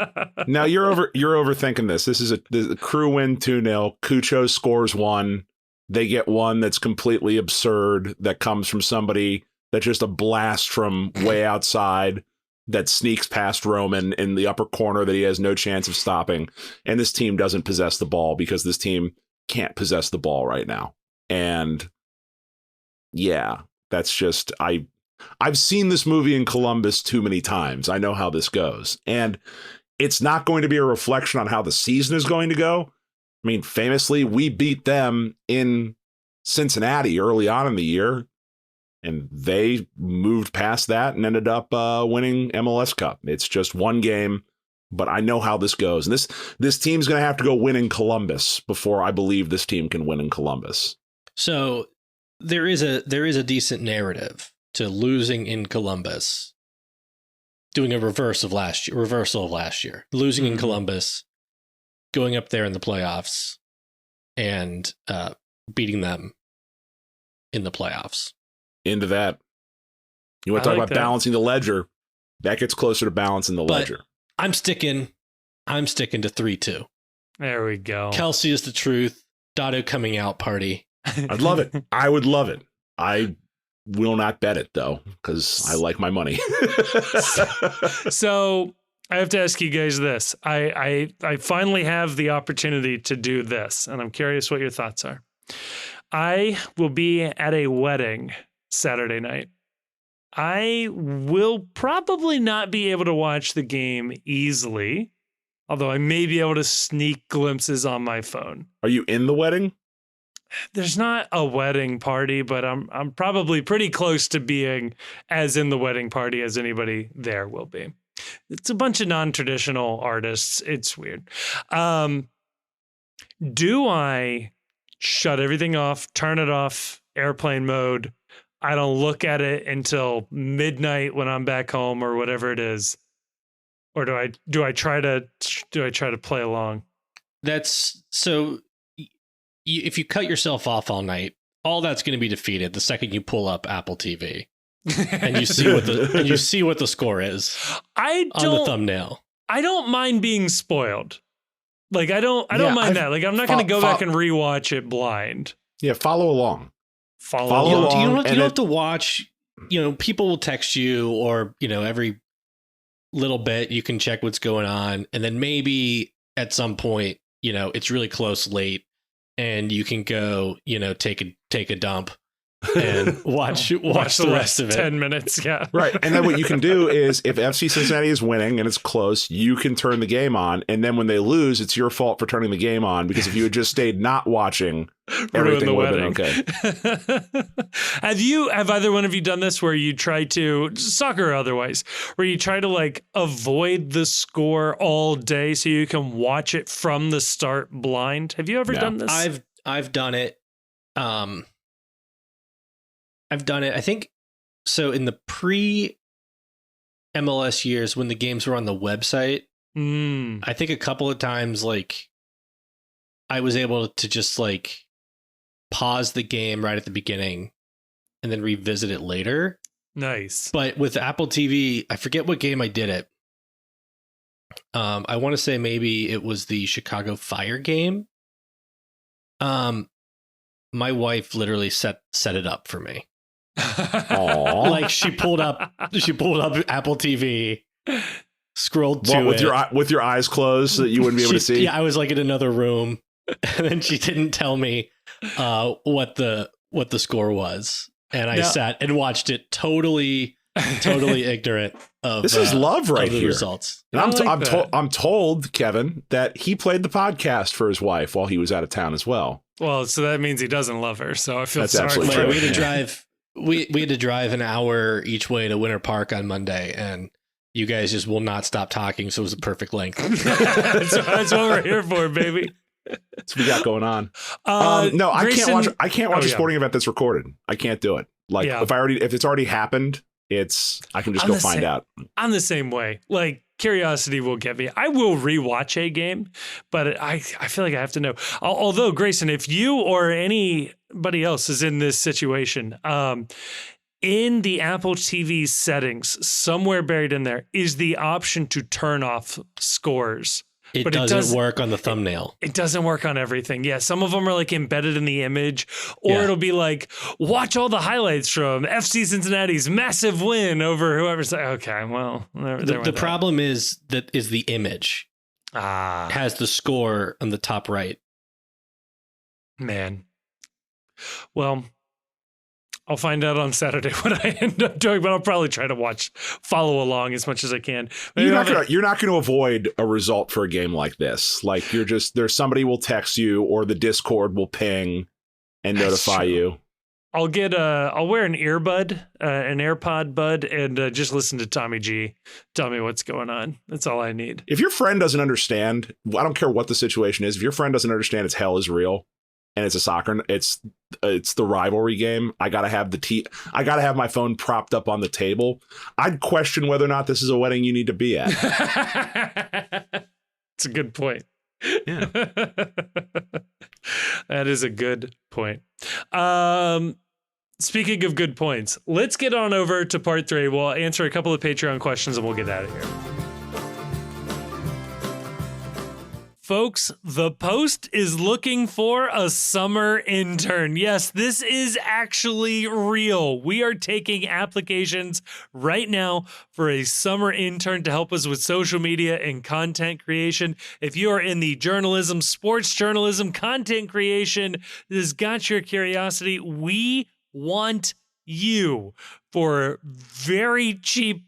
Yeah. Now you're overthinking this. This is the crew win 2-0. Cucho scores one. They get one that's completely absurd that comes from somebody that's just a blast from way outside that sneaks past Roman in the upper corner that he has no chance of stopping. And this team doesn't possess the ball because this team can't possess the ball right now. And yeah, that's just, I've seen this movie in Columbus too many times. I know how this goes. And it's not going to be a reflection on how the season is going to go. I mean, famously, we beat them in Cincinnati early on in the year, and they moved past that and ended up winning MLS Cup. It's just one game, but I know how this goes. And this team's going to have to go win in Columbus before I believe this team can win in Columbus. So there is a decent narrative to losing in Columbus, doing a reversal of last year, losing in Columbus, going up there in the playoffs, and beating them in the playoffs. Into that. You want to talk about balancing the ledger? That gets closer to balancing the ledger. I'm sticking to 3-2. There we go. Kelsey is the truth. Dotto coming out party. I'd love it. I would love it. I will not bet it, though, because I like my money. So I have to ask you guys this. I finally have the opportunity to do this, and I'm curious what your thoughts are. I will be at a wedding Saturday night. I will probably not be able to watch the game easily, although I may be able to sneak glimpses on my phone. Are you in the wedding? There's not a wedding party, but I'm probably pretty close to being as in the wedding party as anybody there will be. It's a bunch of non-traditional artists. It's weird. Do I shut everything off, turn it off, airplane mode? I don't look at it until midnight when I'm back home or whatever it is. Or do I try to play along? That's so. If you cut yourself off all night, all that's going to be defeated the second you pull up Apple TV and you see what the score is. On the thumbnail. I don't mind being spoiled. Like I don't mind that. Like I'm not going to go back and rewatch it blind. Yeah, follow along. Follow along. You don't have to watch. People will text you, or every little bit you can check what's going on, and then maybe at some point, it's really close late, and you can go, take a dump and watch the rest of it. 10 minutes, yeah. Right. And then what you can do is if FC Cincinnati is winning and it's close, you can turn the game on. And then when they lose, it's your fault for turning the game on, because if you had just stayed not watching, everything would have been okay. Have either one of you done this where you try to, soccer or otherwise, where you try to like avoid the score all day so you can watch it from the start blind? Have you ever done this? I've done it. I've done it, I think, so in the pre-MLS years when the games were on the website, I think a couple of times, like, I was able to just, like, pause the game right at the beginning and then revisit it later. Nice. But with Apple TV, I forget what game I did it. I want to say maybe it was the Chicago Fire game. My wife literally set it up for me. Like she pulled up Apple TV, scrolled to it with your eyes closed so that you wouldn't be able to see. Yeah, I was like in another room, and then she didn't tell me what the score was, and I sat and watched it totally ignorant of this is love right the here. Results. And I'm told, Kevin, that he played the podcast for his wife while he was out of town as well. Well, so that means he doesn't love her. So I feel That's sorry. absolutely For true. We had to drive. We had to drive an hour each way to Winter Park on Monday, and you guys just will not stop talking. So it was a perfect length. that's what we're here for, baby. That's what we got going on. No, Grayson, I can't watch a sporting event that's recorded. I can't do it. Like Yeah. if it's already happened, I can just go find out. I'm the same way. Like curiosity will get me. I will rewatch a game, but I feel like I have to know. Although Grayson, if you or anybody else is in this situation, in the Apple TV settings, somewhere buried in there is the option to turn off scores. It But doesn't work on the thumbnail. It doesn't work on everything. Yeah, some of them are like embedded in the image, or it'll be like, watch all the highlights from FC Cincinnati's massive win over whoever's like, okay, well, The problem is the image. It has the score on the top right. Man. Well, I'll find out on Saturday what I end up doing, but I'll probably try to follow along as much as I can. You're not going to avoid a result for a game like this. Like there's somebody will text you or the Discord will ping and notify you. I'll wear an earbud, an AirPod bud, and just listen to Tommy G tell me what's going on. That's all I need. If your friend doesn't understand, I don't care what the situation is. If your friend doesn't understand it's hell is real and it's a soccer, it's the rivalry game. I gotta have my phone propped up on the table. I'd question whether or not this is a wedding you need to be at. It's a good point. Yeah. That is a good point. Speaking of good points, let's get on over to part 3. We'll answer a couple of Patreon questions and we'll get out of here. Folks, the Post is looking for a summer intern. Yes, this is actually real. We are taking applications right now for a summer intern to help us with social media and content creation. If you are in the journalism, sports journalism, content creation, this has got your curiosity, we want you for very cheap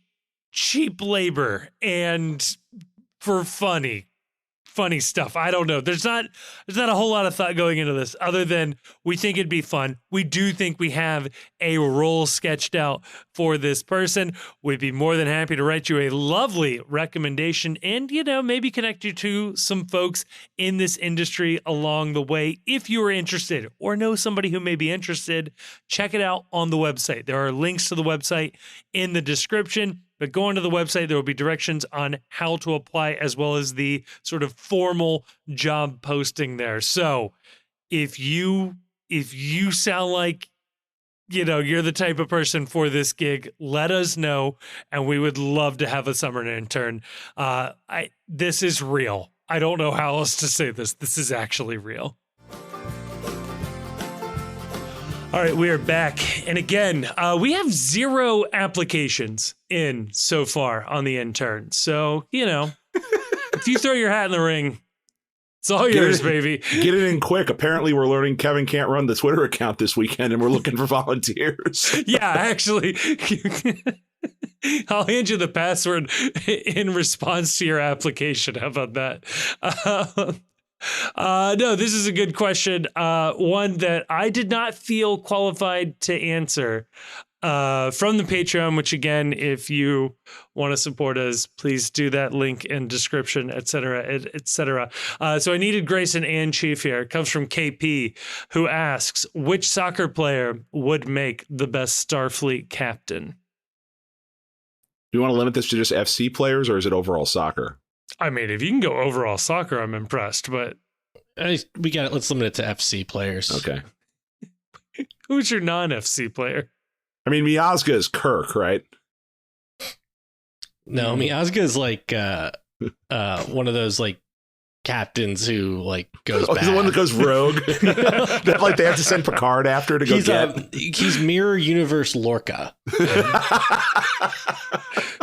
labor and for funny stuff. I don't know. There's not a whole lot of thought going into this other than we think it'd be fun. We do think we have a role sketched out for this person. We'd be more than happy to write you a lovely recommendation and, maybe connect you to some folks in this industry along the way. If you are interested or know somebody who may be interested, check it out on the website. There are links to the website in the description. But go onto the website, there will be directions on how to apply as well as the sort of formal job posting there. So if you sound like, you're the type of person for this gig, let us know. And we would love to have a summer intern. This is real. I don't know how else to say this. This is actually real. All right, we are back. And again, we have 0 applications in so far on the intern. So, if you throw your hat in the ring, it's all yours, baby. Get it in quick. Apparently, we're learning Kevin can't run the Twitter account this weekend, and we're looking for volunteers. Yeah, actually, I'll hand you the password in response to your application. How about that? No, this is a good question. One that I did not feel qualified to answer from the Patreon, which again, if you want to support us, please do that link in description, etc., etc. So I needed Grayson and Chief here. It comes from KP, who asks, which soccer player would make the best Starfleet captain? Do you want to limit this to just FC players, or is it overall soccer? I mean, if you can go overall soccer, I'm impressed, but let's limit it to FC players. Okay. Who's your non-FC player? I mean, Miazga is Kirk, right? No, Miazga is like one of those like captains who like goes bad. He's the one that goes rogue. That like they have to send Picard after to go get. He's Mirror Universe Lorca.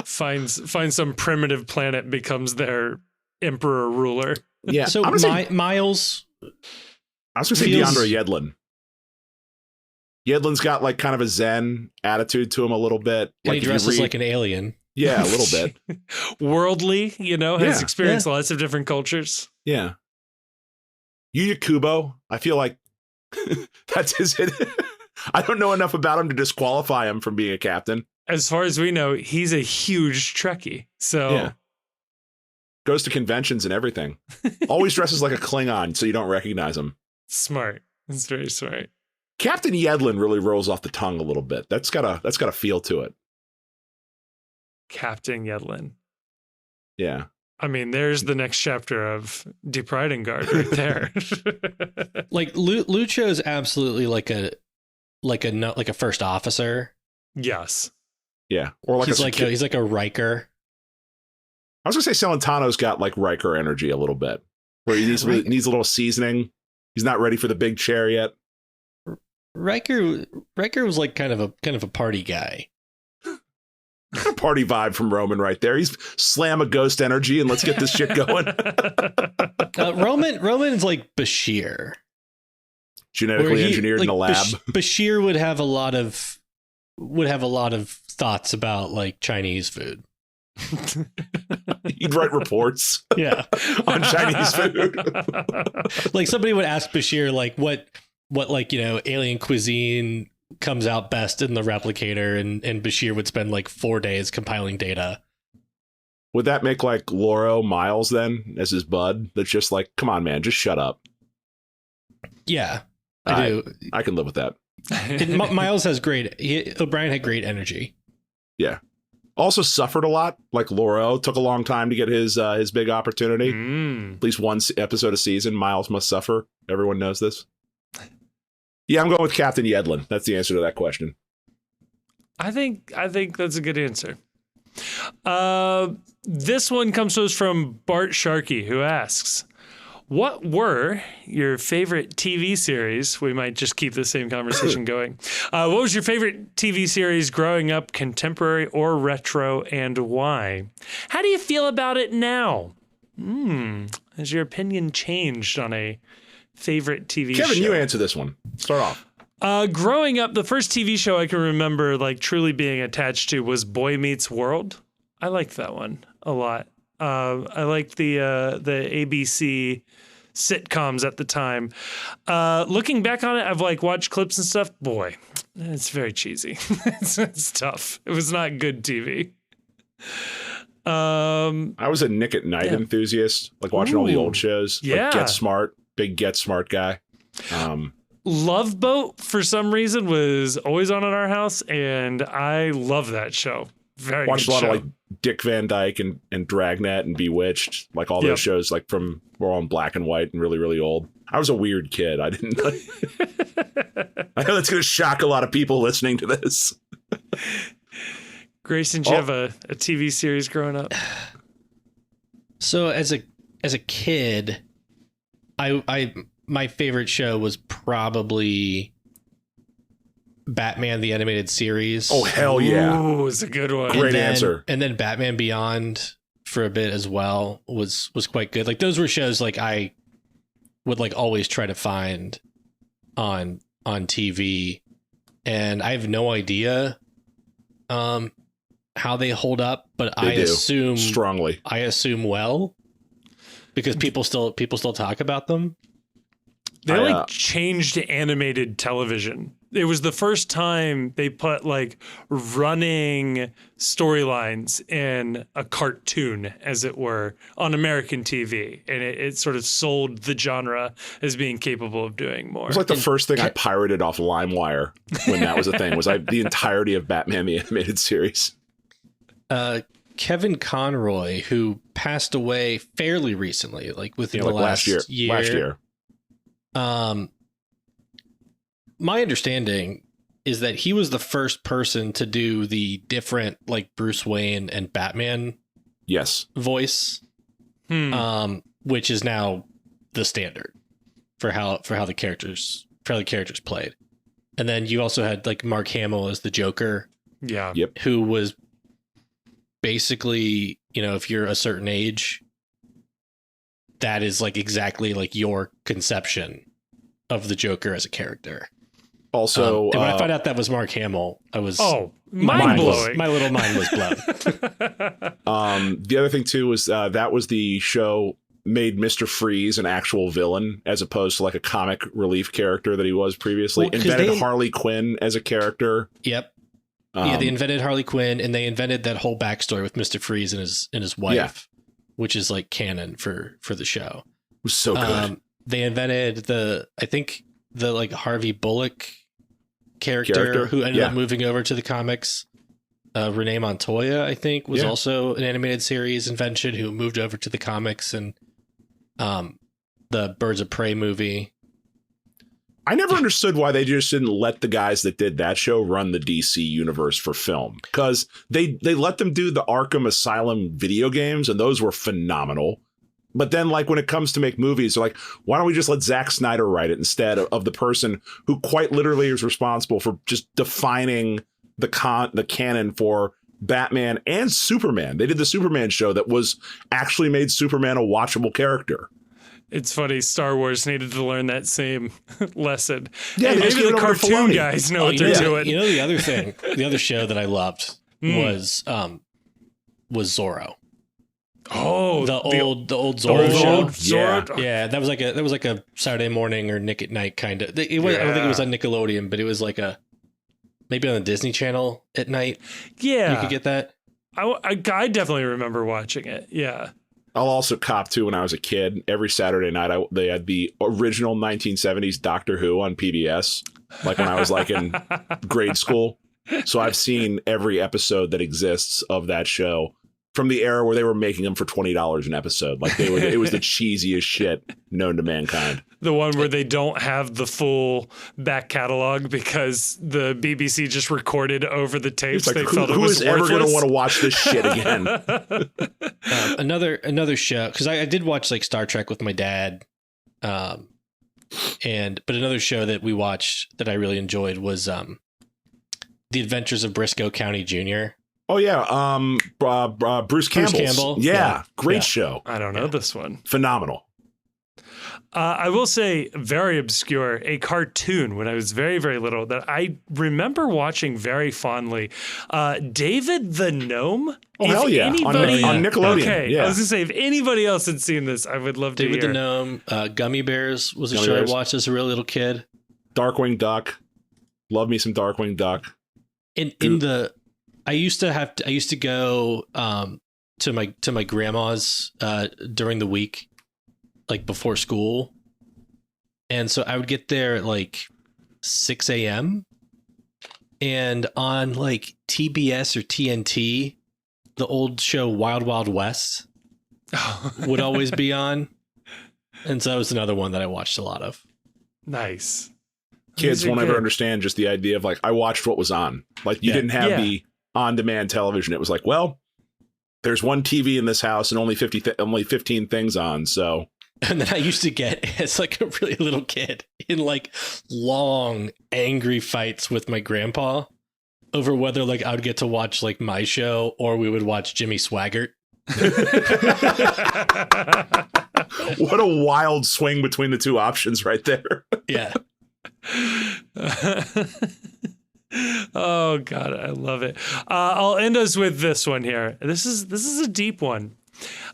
Finds some primitive planet, becomes their emperor ruler. Yeah. So Miles. I was going to say DeAndre Yedlin. Yedlin's got like kind of a Zen attitude to him a little bit. And he dresses like an alien. Yeah, a little bit. Worldly, has experienced lots of different cultures. Yeah. Yuya Kubo, I feel like that's his. I don't know enough about him to disqualify him from being a captain. As far as we know, he's a huge Trekkie. So yeah. Goes to conventions and everything. Always dresses like a Klingon so you don't recognize him. Smart. That's very smart. Captain Yedlin really rolls off the tongue a little bit. That's got a feel to it. Captain Yedlin. Yeah. I mean, there's the next chapter of Deep Riding Guard right there. Like Lucho is absolutely like a first officer. Yes. Yeah. Or like he's like a Riker. I was gonna say Celentano's got like Riker energy a little bit, where he needs a little seasoning. He's not ready for the big chair yet. Riker was like kind of a party guy. Party vibe from Roman right there. He's slam a ghost energy and let's get this shit going. Roman's like Bashir, genetically engineered in a lab. Bashir would have a lot of thoughts about like Chinese food. He'd write reports, on Chinese food. Like somebody would ask Bashir like what like, you know, alien cuisine comes out best in the replicator, and Bashir would spend like 4 days compiling data. Would that make like Loro Miles then as his bud? That's just like, come on, man, just shut up. Yeah, I do. I can live with that. Miles has O'Brien had great energy. Yeah. Also suffered a lot. Like Loro took a long time to get his big opportunity. At least one episode a season. Miles must suffer. Everyone knows this. Yeah, I'm going with Captain Yedlin. That's the answer to that question. I think that's a good answer. This one comes to us from Bart Sharkey, who asks, what were your favorite TV series? We might just keep the same conversation going. What was your favorite TV series growing up, contemporary or retro, and why? How do you feel about it now? Has your opinion changed on a favorite TV show? Kevin, you answer this one. Start off. Growing up, the first TV show I can remember like truly being attached to was Boy Meets World. I liked that one a lot. I liked the ABC sitcoms at the time. Looking back on it, I've like watched clips and stuff. Boy, it's very cheesy. it's tough. It was not good TV. I was a Nick at Night enthusiast, like watching all the old shows. Yeah. Like Get Smart, big Get Smart guy. Love Boat, for some reason, was always on at our house, and I love that show. Very watched good a lot show. of like Dick Van Dyke and Dragnet and Bewitched, like all those shows, like were all in black and white and really, really old. I was a weird kid. I didn't. I know that's going to shock a lot of people listening to this. Grayson, did you have a TV series growing up? So as a kid, I my favorite show was probably Batman the Animated Series. Oh, hell yeah. Ooh, it's a good one. Great answer. And then Batman Beyond for a bit as well was quite good. Like those were shows like I would like always try to find on TV, and I have no idea how they hold up, but I assume strongly. I assume well, because people still talk about them. They changed animated television. It was the first time they put like running storylines in a cartoon, as it were, on American TV. And it sort of sold the genre as being capable of doing more. It was like the first thing I pirated off LimeWire when that was a thing, was the entirety of Batman the Animated Series. Kevin Conroy, who passed away fairly recently, like within the last year. Last year. My understanding is that he was the first person to do the different like Bruce Wayne and Batman voice, which is now the standard for how the characters played. And then you also had like Mark Hamill as the Joker, who was basically, you know, if you're a certain age, that is like exactly like your conception of the Joker as a character. Also, and when I found out that was Mark Hamill, I was mind blowing. My little mind was blown. The other thing too was that was the show made Mr. Freeze an actual villain, as opposed to like a comic relief character that he was previously. Invented Harley Quinn as a character. Yep. They invented Harley Quinn, and they invented that whole backstory with Mr. Freeze and his wife, which is like canon for the show. It was so good. They invented the like Harvey Bullock character who ended up moving over to the comics. Renee Montoya, I think, was also an animated series invention who moved over to the comics, and the Birds of Prey movie. I never understood why they just didn't let the guys that did that show run the DC universe for film, because they let them do the Arkham Asylum video games, and those were phenomenal. But then, like, when it comes to make movies, they're like, why don't we just let Zack Snyder write it instead of the person who quite literally is responsible for just defining the canon for Batman and Superman. They did the Superman show that was actually made Superman a watchable character. It's funny, Star Wars needed to learn that same lesson. Yeah, maybe the cartoon guys know what they're doing. You know, the other thing, the other show that I loved was Zorro. Oh, the old Zorro show. Yeah, that was like a Saturday morning or Nick at Night kind of. I don't think it was on Nickelodeon, but it was like maybe on the Disney Channel at night. Yeah, you could get that. I definitely remember watching it. Yeah. I'll also cop to when I was a kid. Every Saturday night, they had the original 1970s Doctor Who on PBS, like when I was like in grade school. So I've seen every episode that exists of that show from the era where they were making them for $20 an episode. Like it was the cheesiest shit known to mankind. The one where they don't have the full back catalog because the BBC just recorded over the tapes. Like, they felt it who was is ever going to want to watch this shit again? Another show, because I did watch like Star Trek with my dad, but another show that we watched that I really enjoyed was The Adventures of Briscoe County Jr. Oh yeah, Bruce Campbell. Yeah, great show. I don't know this one. Phenomenal. I will say, very obscure, a cartoon when I was very, very little that I remember watching very fondly. David the Gnome. Oh, hell yeah. On Nickelodeon. Okay, yeah. I was going to say, if anybody else had seen this, I would love to hear. David the Gnome, Gummy Bears was a show I watched as a real little kid. Darkwing Duck. Love me some Darkwing Duck. I used to go to my grandma's during the week, like before school. And so I would get there at like 6 a.m. and on like TBS or TNT, the old show Wild Wild West would always be on. And so that was another one that I watched a lot of. Nice. Kids won't ever understand just the idea of like, I watched what was on. Like you didn't have the on-demand television. It was like, well, there's one TV in this house and only 15 things on. So, and then I used to get as like a really little kid in like long, angry fights with my grandpa over whether like I would get to watch like my show or we would watch Jimmy Swaggart. What a wild swing between the two options right there. Yeah. Oh God, I love it. I'll end us with this one here. This is a deep one,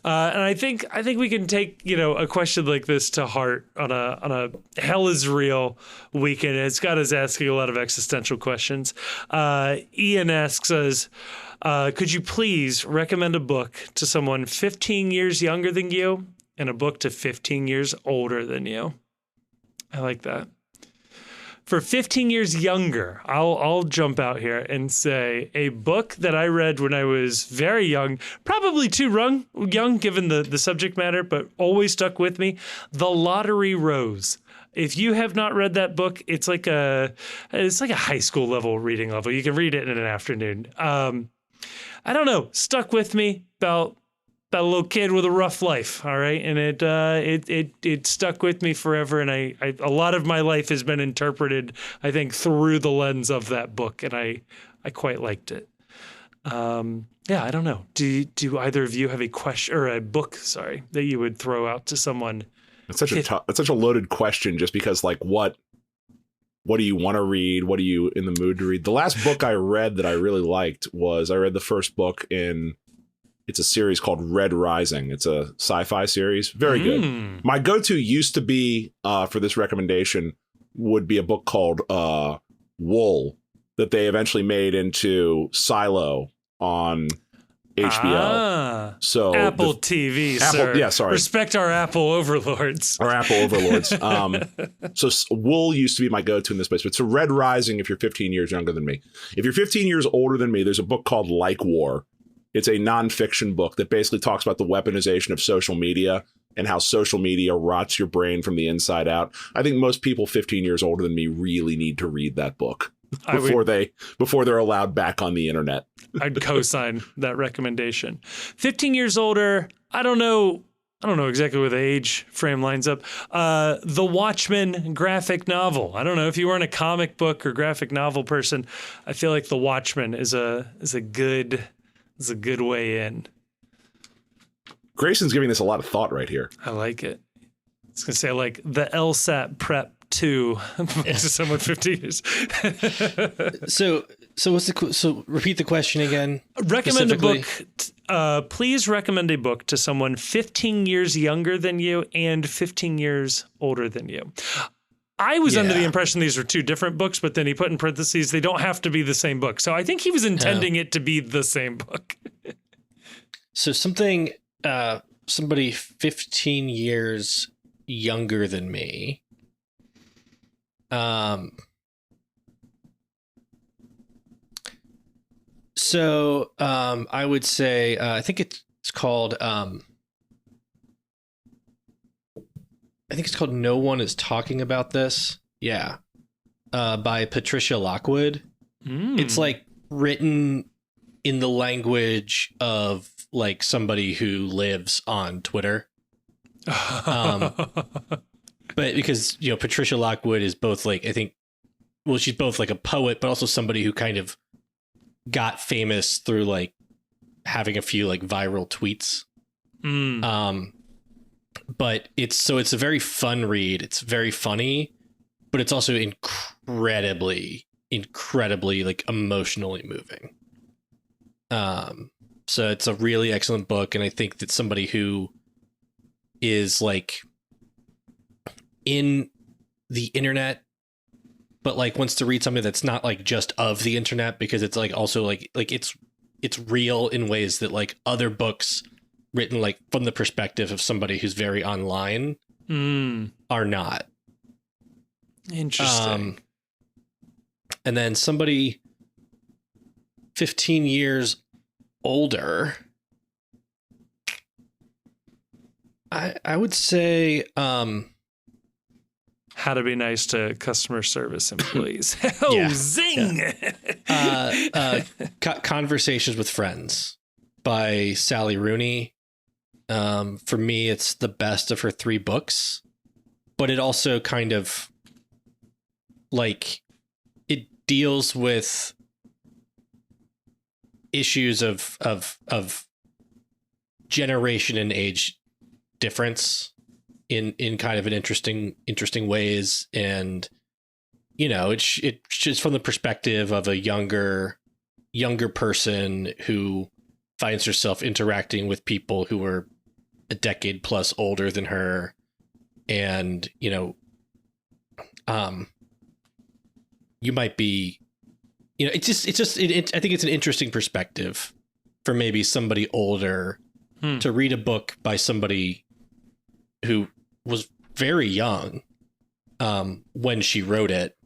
and I think we can take a question like this to heart on a hell is real weekend. It's got us asking a lot of existential questions. Ian asks us, could you please recommend a book to someone 15 years younger than you and a book to 15 years older than you? I like that. For 15 years younger, I'll jump out here and say a book that I read when I was very young, probably too young given the subject matter, but always stuck with me, The Lottery Rose. If you have not read that book, it's like a high school level reading level. You can read it in an afternoon. I don't know, stuck with me about a little kid with a rough life, all right, and it stuck with me forever. And I a lot of my life has been interpreted, I think, through the lens of that book, and I quite liked it. Yeah, I don't know. Do either of you have a question or a book, sorry, that you would throw out to someone? It's such a loaded question, just because like what do you want to read? What are you in the mood to read? The last book I read that I really liked was I read the first book in. It's a series called Red Rising. It's a sci-fi series. Very good. My go-to used to be, for this recommendation, would be a book called Wool that they eventually made into Silo on HBO. So Apple TV, sir. Yeah, sorry. Respect our Apple overlords. Our Apple overlords. So Wool used to be my go-to in this place, but it's a Red Rising if you're 15 years younger than me. If you're 15 years older than me, there's a book called Like War. It's a nonfiction book that basically talks about the weaponization of social media and how social media rots your brain from the inside out. I think most people 15 years older than me really need to read that book before they're allowed back on the internet. I'd co-sign that recommendation. 15 years older, I don't know exactly where the age frame lines up. The Watchmen graphic novel. I don't know if you weren't a comic book or graphic novel person. I feel like The Watchmen is a good way in. Grayson's giving this a lot of thought right here. I like it. I was gonna say like the LSAT Prep 2 to someone 50 years. So repeat the question again. Recommend a book. Please recommend a book to someone 15 years younger than you and 15 years older than you. I was under the impression these were two different books, but then he put in parentheses, they don't have to be the same book. So I think he was intending it to be the same book. So somebody 15 years younger than me. I would say, I think it's called, No One Is Talking About This. Yeah. By Patricia Lockwood. It's like written in the language of like somebody who lives on Twitter. But because, Patricia Lockwood is both like, she's both like a poet, but also somebody who kind of got famous through like having a few like viral tweets. But it's a very fun read. It's very funny, but it's also incredibly like emotionally moving. So it's a really excellent book. And I think that somebody who is like in the internet, but like wants to read something that's not like just of the internet, because it's like also like it's real in ways that like other books written like from the perspective of somebody who's very online are not. Interesting. And then somebody 15 years older, I would say How to Be Nice to Customer Service Employees. Zing! Conversations with Friends by Sally Rooney. For me, it's the best of her 3 books, but it also kind of like it deals with issues of generation and age difference in kind of an interesting ways. And, it's just from the perspective of a younger person who finds herself interacting with people who are a decade plus older than her. And, you might be, I think it's an interesting perspective for maybe somebody older to read a book by somebody who was very young when she wrote it,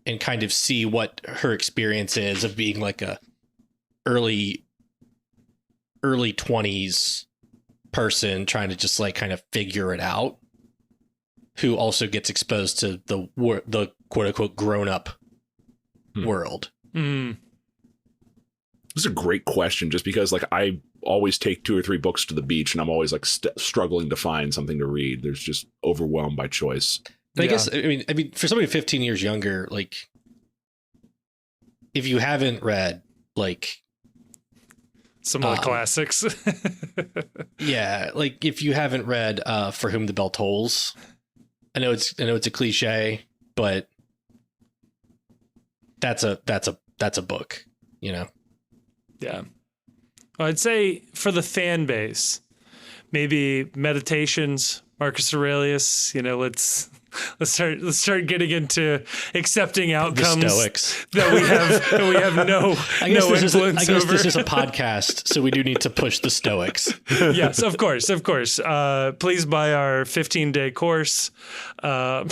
and kind of see what her experience is of being like a early 20s person trying to just like kind of figure it out, who also gets exposed to the quote unquote grown up world. This is a great question, just because like I always take 2 or 3 books to the beach and I'm always like struggling to find something to read. There's just overwhelmed by choice. But I guess, I mean, for somebody 15 years younger, like if you haven't read like some of the classics, yeah, like if you haven't read For Whom the Bell Tolls, I know it's a cliche, but that's a book, Yeah. I'd say for the fan base, maybe Meditations, Marcus Aurelius, let's Let's start getting into accepting outcomes The Stoics. that we have no influence over. I guess this is a podcast, so we do need to push the Stoics. Yes, of course. Please buy our 15-day course. No,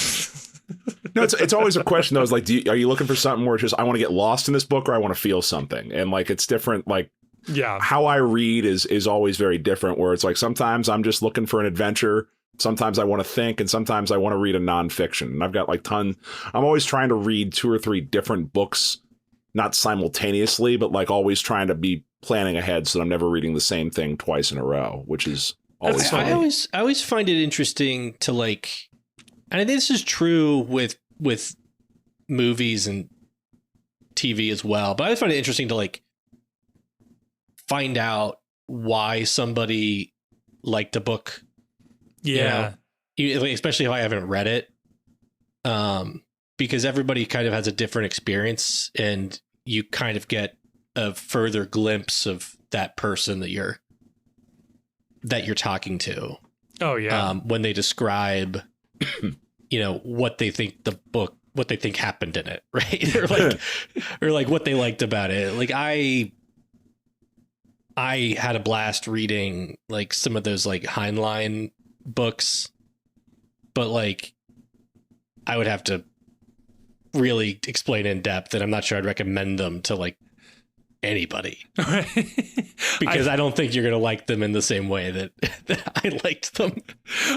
it's always a question though. Is like, are you looking for something where it's just I want to get lost in this book, or I want to feel something? And like, it's different. Like, yeah, how I read is always very different. Where it's like sometimes I'm just looking for an adventure. Sometimes I want to think, and sometimes I want to read a nonfiction. And I've got like I'm always trying to read 2 or 3 different books, not simultaneously, but like always trying to be planning ahead so that I'm never reading the same thing twice in a row, which is always fun. I always find it interesting to like, and I think this is true with movies and TV as well, but I find it interesting to like find out why somebody liked a book. Yeah. You know, especially if I haven't read it. Because everybody kind of has a different experience, and you kind of get a further glimpse of that person that you're talking to. Oh yeah. When they describe, you know, what they think happened in it, right? or like what they liked about it. Like I had a blast reading like some of those like Heinlein books, but like I would have to really explain in depth, and I'm not sure I'd recommend them to like anybody because I don't think you're gonna like them in the same way that I liked them.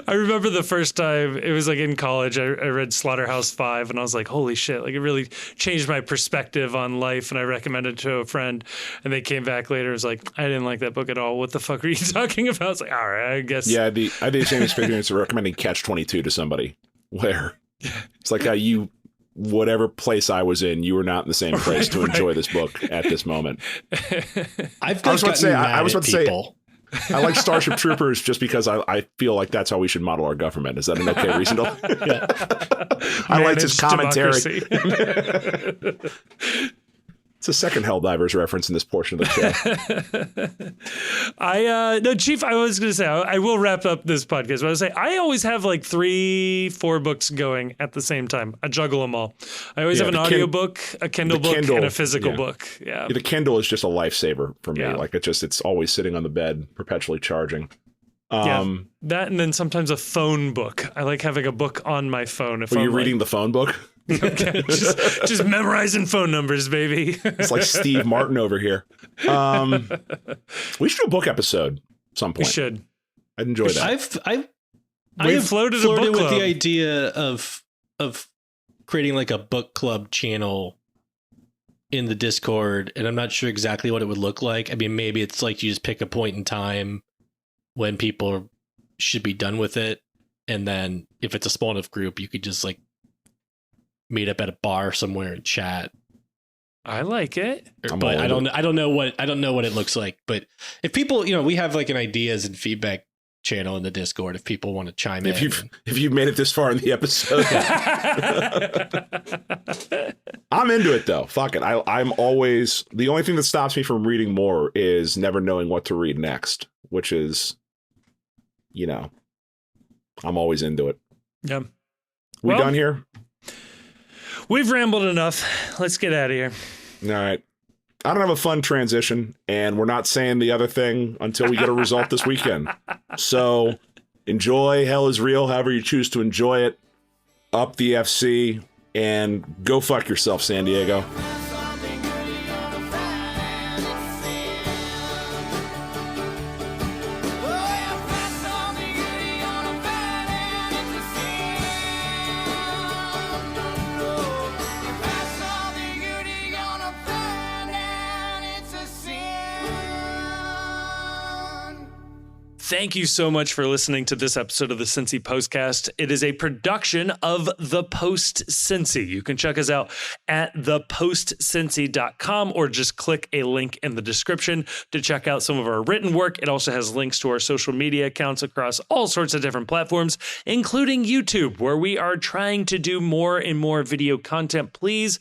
I remember the first time it was like in college, I read Slaughterhouse-Five, and I was like, holy shit, like it really changed my perspective on life, and I recommended it to a friend, and they came back later and was like, I didn't like that book at all. What the fuck are you talking about? I was like, all right, I guess. Yeah, I did the same experience of recommending Catch-22 to somebody, where it's like whatever place I was in, you were not in the same place to enjoy this book at this moment. I was about to say, I like Starship Troopers just because I feel like that's how we should model our government. Is that an okay reason to? I liked his commentary. It's a second Helldivers reference in this portion of the show. No, Chief, I was going to say, I will wrap up this podcast, but I was say, I always have like 3-4 books going at the same time. I juggle them all. I always have an audiobook, a Kindle book, and a physical book. Yeah. The Kindle is just a lifesaver for me. Yeah. Like it's always sitting on the bed, perpetually charging. That, and then sometimes a phone book. I like having a book on my phone. Are you reading the phone book? Okay, just memorizing phone numbers, baby. It's like Steve Martin over here. We should do a book episode at some point. We should. I'd enjoy that. I have floated a book with club. the idea of creating like a book club channel in the Discord, and I'm not sure exactly what it would look like. I mean, maybe it's like you just pick a point in time when people should be done with it, and then if it's a small enough group, you could just like meet up at a bar somewhere and chat. I like it. But I don't know what it looks like. But if people, you know, we have like an ideas and feedback channel in the Discord if people want to chime in. If you've made it this far in the episode. I'm into it though. Fuck it. I'm always, the only thing that stops me from reading more is never knowing what to read next, which is, you know, I'm always into it. Yeah. We done here? We've rambled enough. Let's get out of here. All right. I don't have a fun transition, and we're not saying the other thing until we get a result this weekend. So enjoy Hell is Real, however you choose to enjoy it. Up the FC, and go fuck yourself, San Diego. Thank you so much for listening to this episode of the Cincy Postcast. It is a production of The Post Cincy. You can check us out at thepostcincy.com or just click a link in the description to check out some of our written work. It also has links to our social media accounts across all sorts of different platforms, including YouTube, where we are trying to do more and more video content. Please,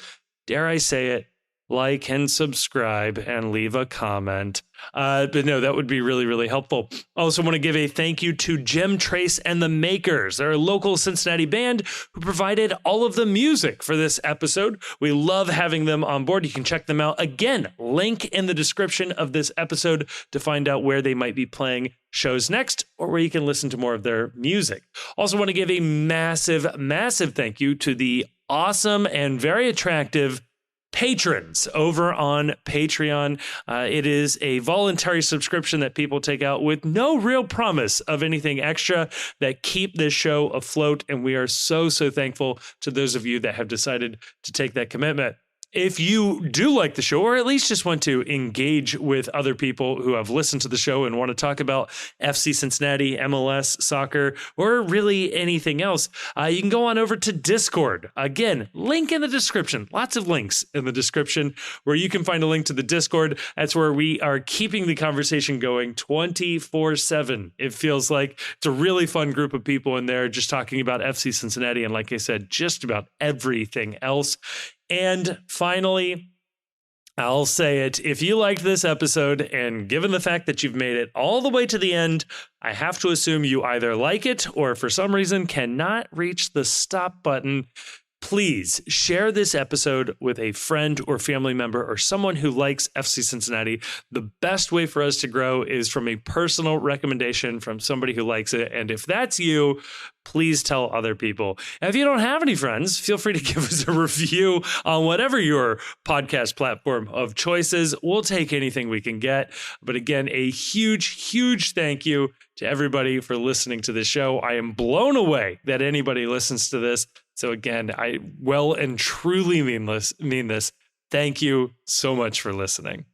dare I say it, like and subscribe and leave a comment. But no, that would be really, really helpful. Also want to give a thank you to Jim Trace and the Makers. They're a local Cincinnati band who provided all of the music for this episode. We love having them on board. You can check them out. Again, link in the description of this episode to find out where they might be playing shows next or where you can listen to more of their music. Also want to give a massive, massive thank you to the awesome and very attractive patrons over on Patreon. It is a voluntary subscription that people take out with no real promise of anything extra that keep this show afloat. And we are so, so thankful to those of you that have decided to take that commitment. If you do like the show, or at least just want to engage with other people who have listened to the show and want to talk about FC Cincinnati, MLS, soccer, or really anything else, you can go on over to Discord. Again, link in the description. Lots of links in the description where you can find a link to the Discord. That's where we are keeping the conversation going 24/7. It feels like it's a really fun group of people in there just talking about FC Cincinnati. And like I said, just about everything else. And finally, I'll say it. If you liked this episode, and given the fact that you've made it all the way to the end, I have to assume you either like it or for some reason cannot reach the stop button. Please share this episode with a friend or family member or someone who likes FC Cincinnati. The best way for us to grow is from a personal recommendation from somebody who likes it. And if that's you, please tell other people. And if you don't have any friends, feel free to give us a review on whatever your podcast platform of choice is. We'll take anything we can get. But again, a huge, huge thank you to everybody for listening to this show. I am blown away that anybody listens to this. So again, I well and truly mean this. Thank you so much for listening.